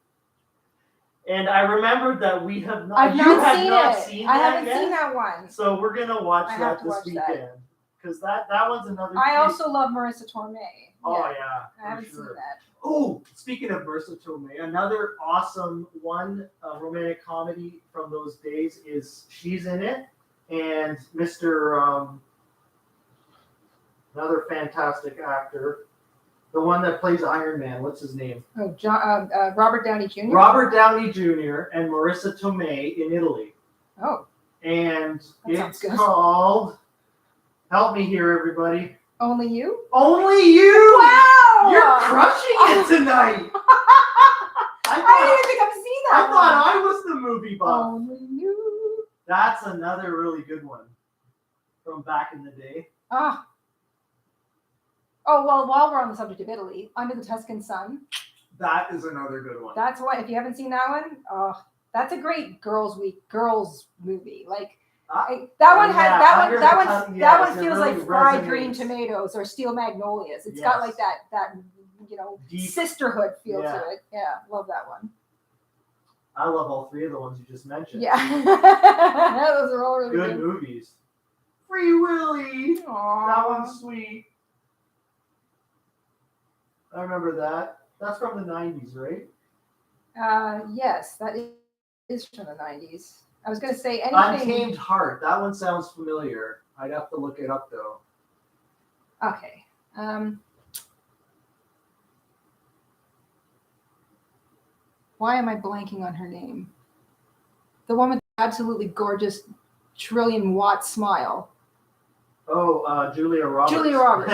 And I remembered that we have not. I've not seen it. I haven't seen that one. So we're gonna watch that this weekend because that one's another. I also love Marissa Tomei. Oh yeah, I haven't seen that. Oh, speaking of Marissa Tomei, another awesome one, romantic comedy from those days is she's in it, and Mr. Another fantastic actor. The one that plays Iron Man, what's his name? Oh, Robert Downey Jr. Robert Downey Jr. and Marissa Tomei in Italy. Oh. And it's called, help me here, everybody. Only You? Only You! Wow! You're crushing it tonight! I didn't even think I've seen that I thought I was the movie buff. Only You. That's another really good one from back in the day. Ah. Oh, well, while we're on the subject of Italy, Under the Tuscan Sun. That is another good one. That's what, if you haven't seen that one, that's a great girls movie. Like that one feels really like fried resonates. green tomatoes or steel magnolias. It's Yes. got like that Deep. sisterhood feel Yeah. to it. Yeah, love that one. I love all three of the ones you just mentioned. Yeah, those are all really Good movies. Free Willy. Aww. That one's sweet. I remember that. That's from the 90s, right? Yes, that is from the 90s. I was going to say anything. Untamed Heart. That one sounds familiar. I'd have to look it up though. Okay. Why am I blanking on her name? The one with the absolutely gorgeous trillion-watt smile. Oh, Julia Roberts. Julia Roberts.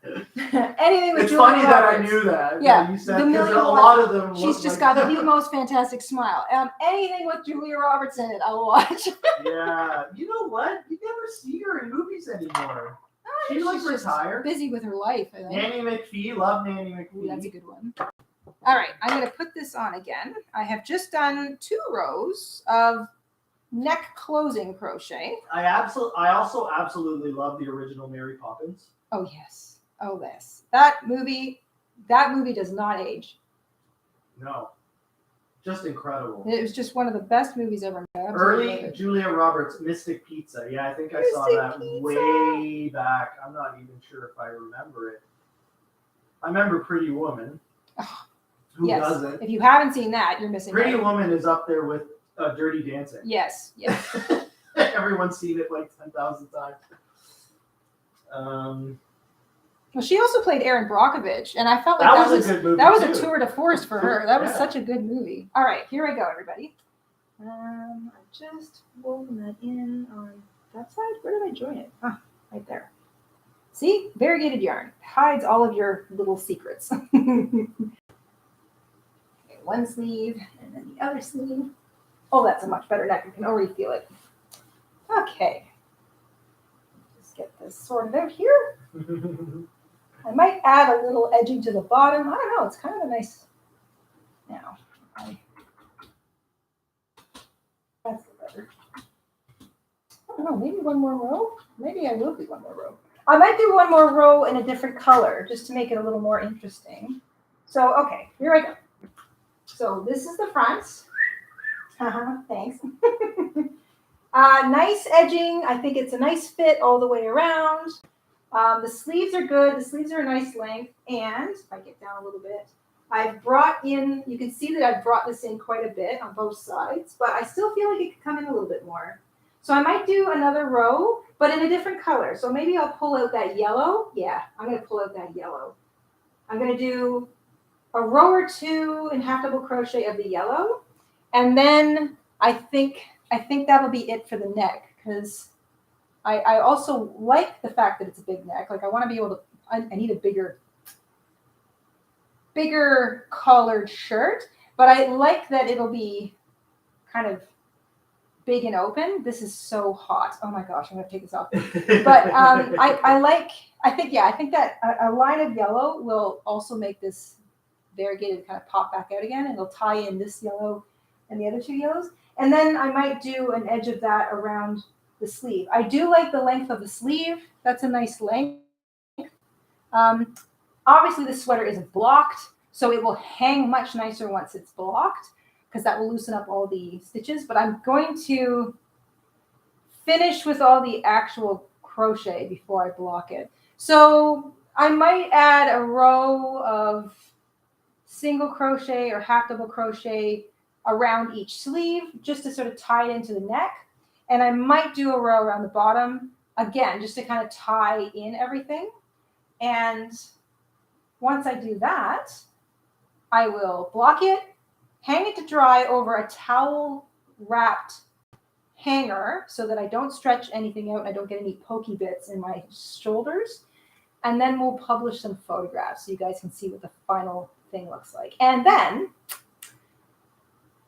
Anything with it's Julia funny Roberts. that I knew that. Yeah, You said, the million a lot of them. She's just got the most fantastic smile. Anything with Julia Roberts in it, I'll watch. Yeah. You know what? You never see her in movies anymore. She's like just retired. busy with her life, I think. Nanny McPhee. Love Nanny McPhee. Ooh, that's a good one. All right, I'm going to put this on again. I have just done 2 rows of neck closing crochet. I also absolutely love the original Mary Poppins. Oh yes. Oh yes. That movie does not age. No. Just incredible. It was just one of the best movies ever made. Early Julia Roberts, Mystic Pizza. Yeah, I think I saw that way back. I'm not even sure if I remember it. I remember Pretty Woman. Oh, Who yes. doesn't? If you haven't seen that, you're missing Pretty out. Woman is up there with Dirty Dancing. Yes. Yes. Everyone's seen it like 10,000 times. Well, she also played Erin Brockovich, and I felt like that was a good movie. That was too. a tour de force for her. That was such a good movie. All right, here I go, everybody. I'm just rolling that in on that side. Where did I join it? Ah, right there. See, variegated yarn hides all of your little secrets. Okay, one sleeve and then the other sleeve. Oh, that's a much better neck. You can already feel it. Okay. Just get this sorted out here. I might add a little edging to the bottom. I don't know. It's kind of a nice. Now, that's better. I don't know. Maybe one more row. Maybe I will do one more row. I might do one more row in a different color just to make it a little more interesting. So, okay, here I go. So this is the front. Thanks. Nice edging. I think it's a nice fit all the way around. The sleeves are good. The sleeves are a nice length. And if I get down a little bit, I've brought in, you can see that I've brought this in quite a bit on both sides, but I still feel like it could come in a little bit more. So I might do another row, but in a different color. So maybe I'll pull out that yellow. Yeah, I'm going to pull out that yellow. I'm going to do a row or 2 in half double crochet of the yellow. And then I think that'll be it for the neck, because I also like the fact that it's a big neck. Like I want to be able to, I need a bigger collared shirt, but I like that it'll be kind of big and open. This is so hot. Oh my gosh, I'm going to take this off. But I think that a line of yellow will also make this variegated kind of pop back out again, and it'll tie in this yellow and the other 2 yellows. And then I might do an edge of that around the sleeve. I do like the length of the sleeve. That's a nice length. Obviously the sweater isn't blocked, so it will hang much nicer once it's blocked, because that will loosen up all the stitches. But I'm going to finish with all the actual crochet before I block it. So I might add a row of single crochet or half double crochet around each sleeve just to sort of tie it into the neck. And I might do a row around the bottom, again, just to kind of tie in everything. And once I do that, I will block it, hang it to dry over a towel wrapped hanger so that I don't stretch anything out and I don't get any pokey bits in my shoulders. And then we'll publish some photographs so you guys can see what the final thing looks like. And then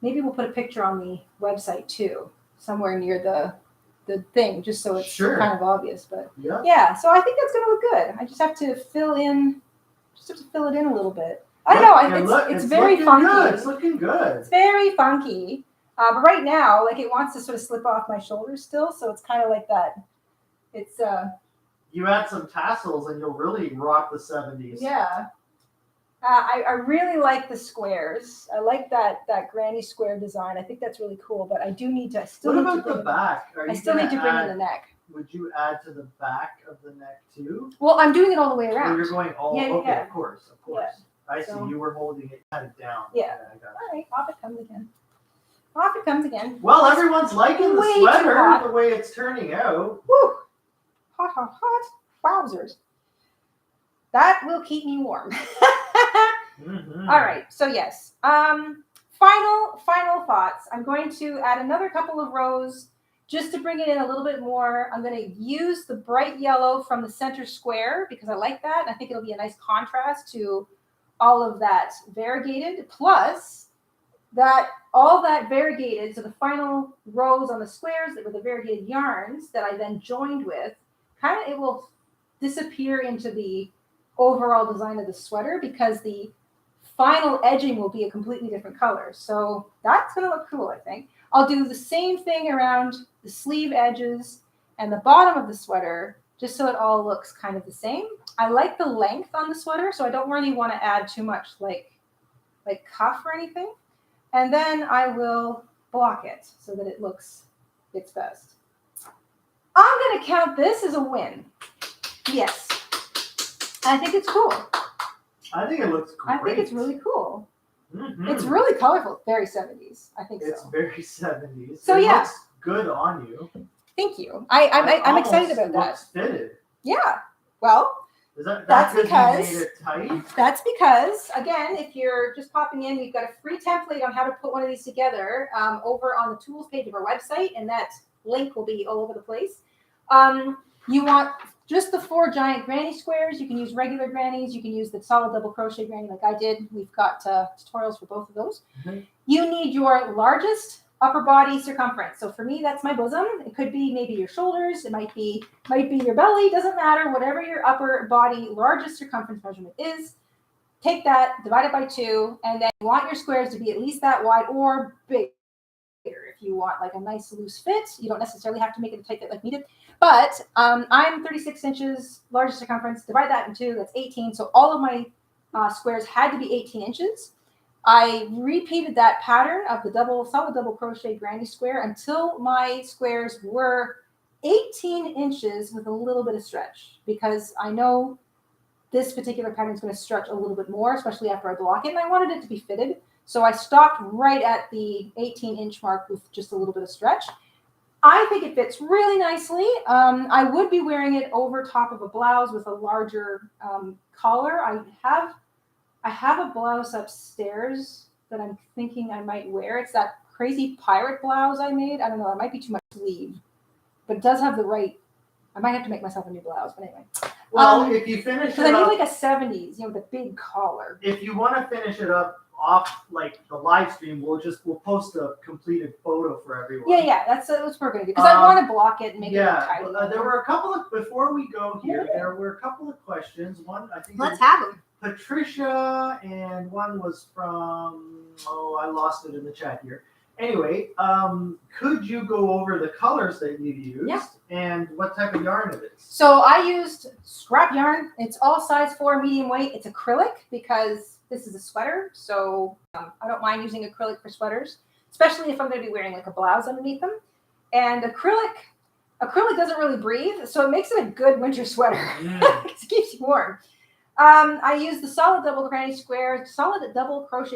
maybe we'll put a picture on the website too, somewhere near the the thing, just so it's Sure. kind of obvious. But Yeah. yeah, so I think that's gonna look good. I just have to fill it in a little bit. I don't know. It's very funky. Good. It's looking good. It's very funky. But right now, like it wants to sort of slip off my shoulders still, so it's kind of like that. It's You add some tassels and you'll really rock the 70s. yeah. I really like the squares. I like that granny square design. I think that's really cool. But I do need to. What about the back? I still need to bring in the neck. Would you add to the back of the neck too? Well, I'm doing it all the way around. Or you're going all okay, yeah. of course. Yeah. I see. So- You were holding it kind of down. Yeah. I got it. All right, off it comes again. Off it comes again. Well, everyone's liking the Way too sweater hot. the way it's turning out. Woo! Hot, hot, hot. Wowzers. That will keep me warm. Mm-hmm. All right, so yes. Final thoughts. I'm going to add another couple of rows just to bring it in a little bit more. I'm going to use the bright yellow from the center square because I like that. I think it'll be a nice contrast to all of that variegated, plus that all that variegated, so the final rows on the squares that were the variegated yarns that I then joined with, kind of it will disappear into the overall design of the sweater because the final edging will be a completely different color. So that's going to look cool, I think. I'll do the same thing around the sleeve edges and the bottom of the sweater, just so it all looks kind of the same. I like the length on the sweater, so I don't really want to add too much like cuff or anything. And then I will block it so that it looks its best. I'm going to count this as a win. Yes. I think it's cool. I think it looks great. I think it's really cool. Mm-hmm. It's really colorful. Very 70s. I think It's so. very 70s. So it yeah. looks good on you. Thank you. I'm excited about that. Looks fitted. Yeah. Well, That's That's because because- you made it tight. that's because, again, if you're just popping in, we've got a free template on how to put one of these together over on the tools page of our website, and that link will be all over the place. You want just the 4 giant granny squares. You can use regular grannies. You can use the solid double crochet granny like I did. We've got tutorials for both of those. Mm-hmm. You need your largest upper body circumference. So for me, that's my bosom. It could be maybe your shoulders. It might be your belly. Doesn't matter. Whatever your upper body largest circumference measurement is, take that, divide it by 2, and then you want your squares to be at least that wide or bigger. If you want like a nice loose fit, you don't necessarily have to make it a tight fit like me did. But I'm 36 inches, largest circumference. Divide that in 2, that's 18. So all of my squares had to be 18 inches. I repeated that pattern of the solid double crochet granny square until my squares were 18 inches with a little bit of stretch, because I know this particular pattern is going to stretch a little bit more, especially after I block it, and I wanted it to be fitted. So I stopped right at the 18-inch mark with just a little bit of stretch. I think it fits really nicely. I would be wearing it over top of a blouse with a larger collar. I have a blouse upstairs that I'm thinking I might wear. It's that crazy pirate blouse I made. I don't know. It might be too much sleeve, but it does have the right. I might have to make myself a new blouse, but anyway. Well, if you finish it because I need up, like a 70s, with a big collar. if you want to finish it up off like the live stream, we'll post a completed photo for everyone. Yeah, that's what we're gonna do, because I want to block it and make it look tidy. There were a couple of before we go here. Yeah. There were a couple of questions. One, I think. Let's have them. Patricia, and one was from, I lost it in the chat here. Anyway, could you go over the colors that you used and what type of yarn it is? So I used scrap yarn. It's all size 4, medium weight. It's acrylic because this is a sweater. So I don't mind using acrylic for sweaters, especially if I'm going to be wearing like a blouse underneath them. And acrylic doesn't really breathe, so it makes it a good winter sweater because it keeps you warm. I used the solid double crochet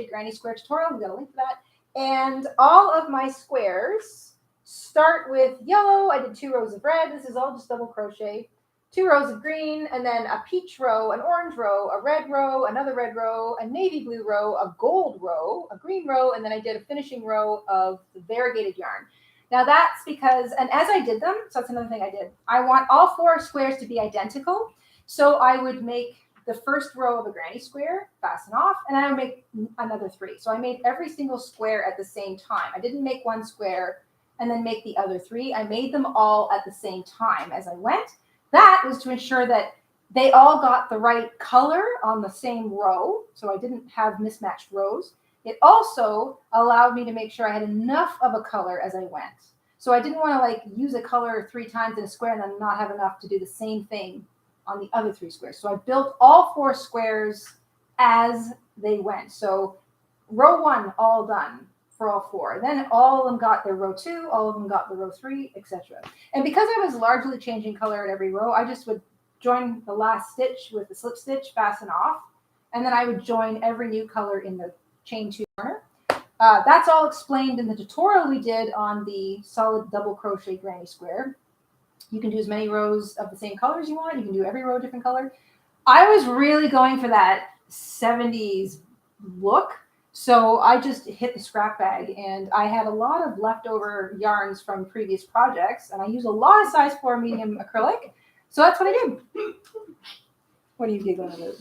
granny square tutorial. We got a link for that. And all of my squares start with yellow. I did 2 rows of red. This is all just double crochet. 2 rows of green, and then a peach row, an orange row, a red row, another red row, a navy blue row, a gold row, a green row, and then I did a finishing row of the variegated yarn. Now that's because, and as I did them, so that's another thing I did, I want all 4 squares to be identical. So I would make the first row of a granny square, fasten off, and I would make another 3. So I made every single square at the same time. I didn't make one square and then make the other 3. I made them all at the same time as I went. That was to ensure that they all got the right color on the same row, so I didn't have mismatched rows. It also allowed me to make sure I had enough of a color as I went. So I didn't want to like use a color 3 times in a square and then not have enough to do the same thing on the other 3 squares. So I built all 4 squares as they went. So row 1 all done for all 4. Then all of them got their row 2, all of them got the row 3, etc. And because I was largely changing color at every row, I just would join the last stitch with the slip stitch, fasten off, and then I would join every new color in the chain 2 corner. That's all explained in the tutorial we did on the solid double crochet granny square. You can do as many rows of the same color as you want. You can do every row a different color. I was really going for that 70s look, so I just hit the scrap bag, and I had a lot of leftover yarns from previous projects, and I used a lot of size 4 medium acrylic, so that's what I did. What are you giggling about?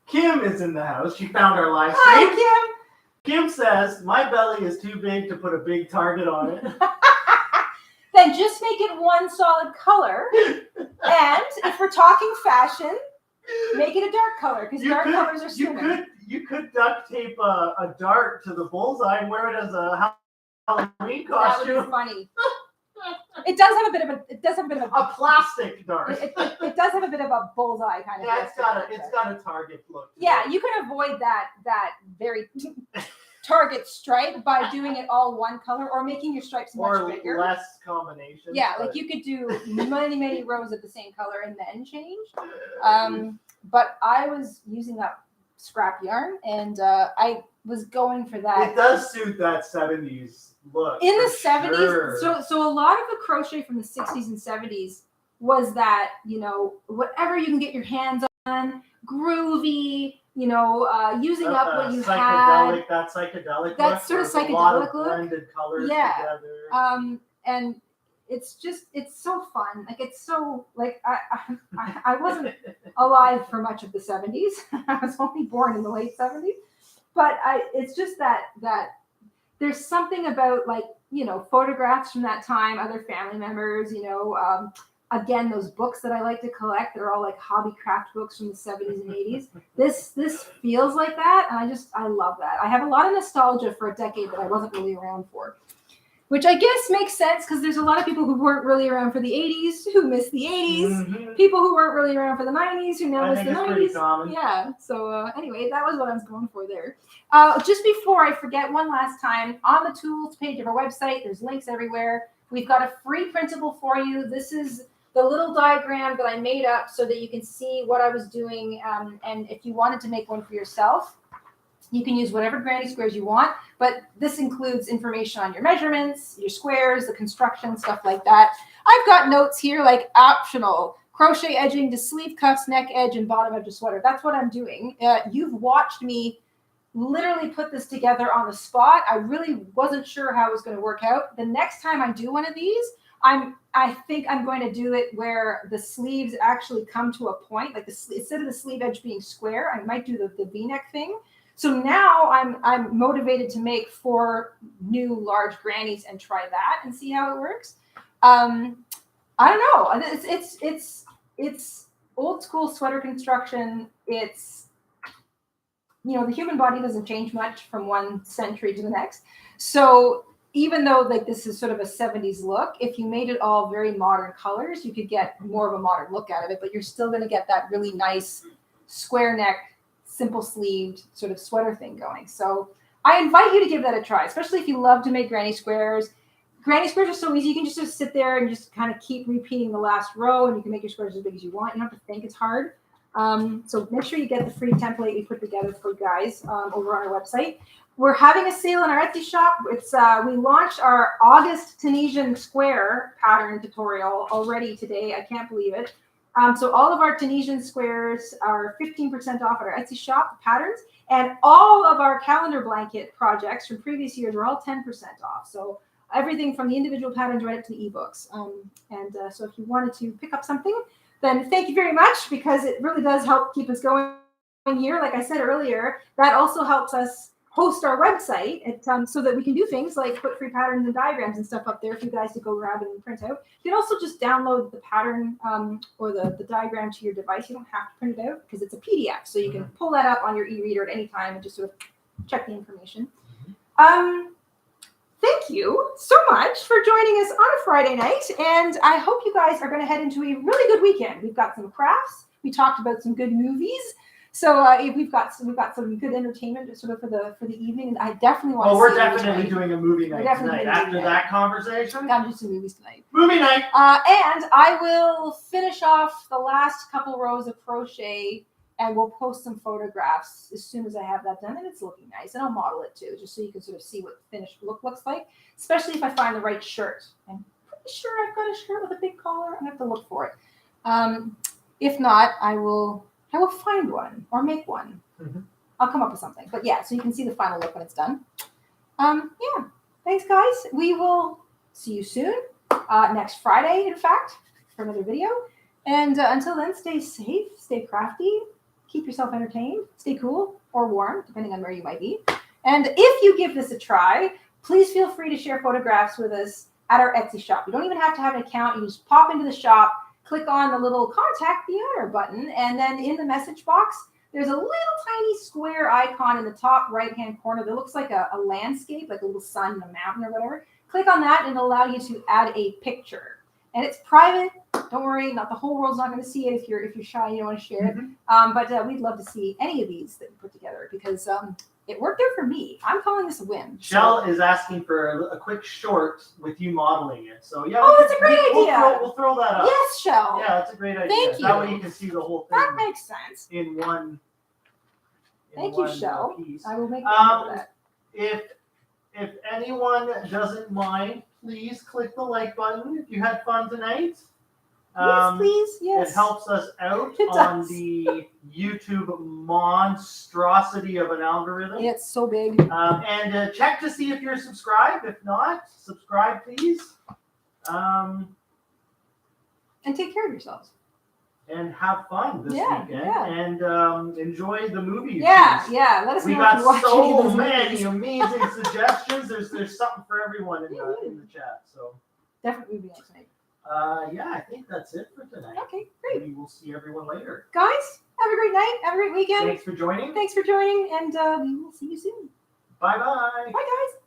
Kim is in the house. She found our live stream. Hi, Kim. Kim says, my belly is too big to put a big target on it. Then just make it one solid color. And if we're talking fashion, make it a dark color, because dark colors are swimming. You could duct tape a dart to the bullseye and wear it as a Halloween costume. That would be funny. It does have a bit of a plastic dart. It does have a bit of a bullseye kind of. Yeah, it's got a target look. Yeah, you can avoid that very target stripe by doing it all one color or making your stripes much bigger. Or less combinations. Yeah, like you could do many rows of the same color and then change. But I was using that scrap yarn, and I was going for that. It does suit that 70s look. In the 70s, sure. so a lot of the crochet from the 60s and 70s was that, you know, whatever you can get your hands on, groovy, you know, using up what you had. That psychedelic that look. sort of psychedelic psychedelic a lot of look. blended colors together. And it's so fun. Like, it's so, like, I wasn't alive for much of the 70s. I was only born in the late 70s. But it's just that there's something about, like, you know, photographs from that time, other family members, you know, again, those books that I like to collect, they're all like hobby craft books from the 70s and 80s. This feels like that, and I love that. I have a lot of nostalgia for a decade that I wasn't really around for, which I guess makes sense because there's a lot of people who weren't really around for the 80s who miss the 80s. Mm-hmm. People who weren't really around for the 90s who now miss the 90s. Yeah. So anyway, that was what I was going for there. Just before I forget, one last time, on the tools page of our website, there's links everywhere. We've got a free printable for you. This is the little diagram that I made up so that you can see what I was doing. And if you wanted to make one for yourself, you can use whatever granny squares you want, but this includes information on your measurements, your squares, the construction, stuff like that. I've got notes here like optional, crochet edging to sleeve cuffs, neck edge, and bottom edge of sweater. That's what I'm doing. You've watched me literally put this together on the spot. I really wasn't sure how it was going to work out. The next time I do one of these, I think I'm going to do it where the sleeves actually come to a point, like instead of the sleeve edge being square, I might do the V-neck thing. So now I'm motivated to make 4 new large grannies and try that and see how it works. I don't know. It's old school sweater construction. It's, you know, the human body doesn't change much from one century to the next. So even though like this is sort of a 70s look, if you made it all very modern colors, you could get more of a modern look out of it, but you're still going to get that really nice square neck, simple sleeved sort of sweater thing going. So I invite you to give that a try, especially if you love to make granny squares. Granny squares are so easy. You can just sit there and just kind of keep repeating the last row, and you can make your squares as big as you want. You don't have to think it's hard. So make sure you get the free template we put together for you guys over on our website. We're having a sale in our Etsy shop. It's we launched our August Tunisian square pattern tutorial already today. I can't believe it. So all of our Tunisian squares are 15% off at our Etsy shop, patterns, and all of our calendar blanket projects from previous years are all 10% off. So everything from the individual patterns right up to the ebooks. So if you wanted to pick up something, then thank you very much, because it really does help keep us going here. Like I said earlier, that also helps us host our website so that we can do things like put free patterns and diagrams and stuff up there for you guys to go grab and print out. You can also just download the pattern or the diagram to your device. You don't have to print it out because it's a PDF. So you can pull that up on your e-reader at any time and just sort of check the information. Thank you so much for joining us on a Friday night. And I hope you guys are going to head into a really good weekend. We've got some crafts. We talked about some good movies. So we've got some good entertainment sort of for the evening. And I definitely want to see. Oh, we're definitely doing a movie night tonight. After that We're conversation, gonna do some movies tonight. movie night. And I will finish off the last couple rows of crochet, and we'll post some photographs as soon as I have that done. And it's looking nice, and I'll model it too, just so you can sort of see what the finished look looks like. Especially if I find the right shirt. I'm pretty sure I've got a shirt with a big collar. I have to look for it. If not, I will find one or make one. I'll come up with something. But yeah, so you can see the final look when it's done. Yeah. Thanks, guys. We will see you soon. Next Friday, in fact, for another video. And until then, stay safe, stay crafty, keep yourself entertained, stay cool or warm, depending on where you might be. And if you give this a try, please feel free to share photographs with us at our Etsy shop. You don't even have to have an account. You just pop into the shop, click on the little contact the owner button, and then in the message box, there's a little tiny square icon in the top right-hand corner that looks like a landscape, like a little sun and a mountain or whatever. Click on that and it'll allow you to add a picture. And it's private. Don't worry, not the whole world's not going to see it if you're shy and you don't want to share it. But we'd love to see any of these that you put together because it worked out for me. I'm calling this a win. Shell is asking for a quick short with you modeling it. So yeah. Oh, that's a great idea. We'll throw that up. Yes, Shell. Yeah, that's a great idea. Thank you. That way you can see the whole thing. That makes sense. In one. Thank you, Shell. Piece. I will make note of that. If anyone doesn't mind, please click the like button if you had fun tonight. Please, yes. It helps us out It on does. the YouTube monstrosity of an algorithm. It's so big. And check to see if you're subscribed. If not, subscribe, please. And take care of yourselves. And have fun this weekend. Yeah. And enjoy the movies. Yeah. Let us know We if you watch got any of so those many movies. amazing suggestions. There's something for everyone in the chat. So Definitely movie night tonight. yeah, I think that's it for tonight. Okay, great. We will see everyone later. Guys, have a great night. Have a great weekend. Thanks for joining. Thanks for joining, and we will see you soon. Bye-bye. Bye, guys.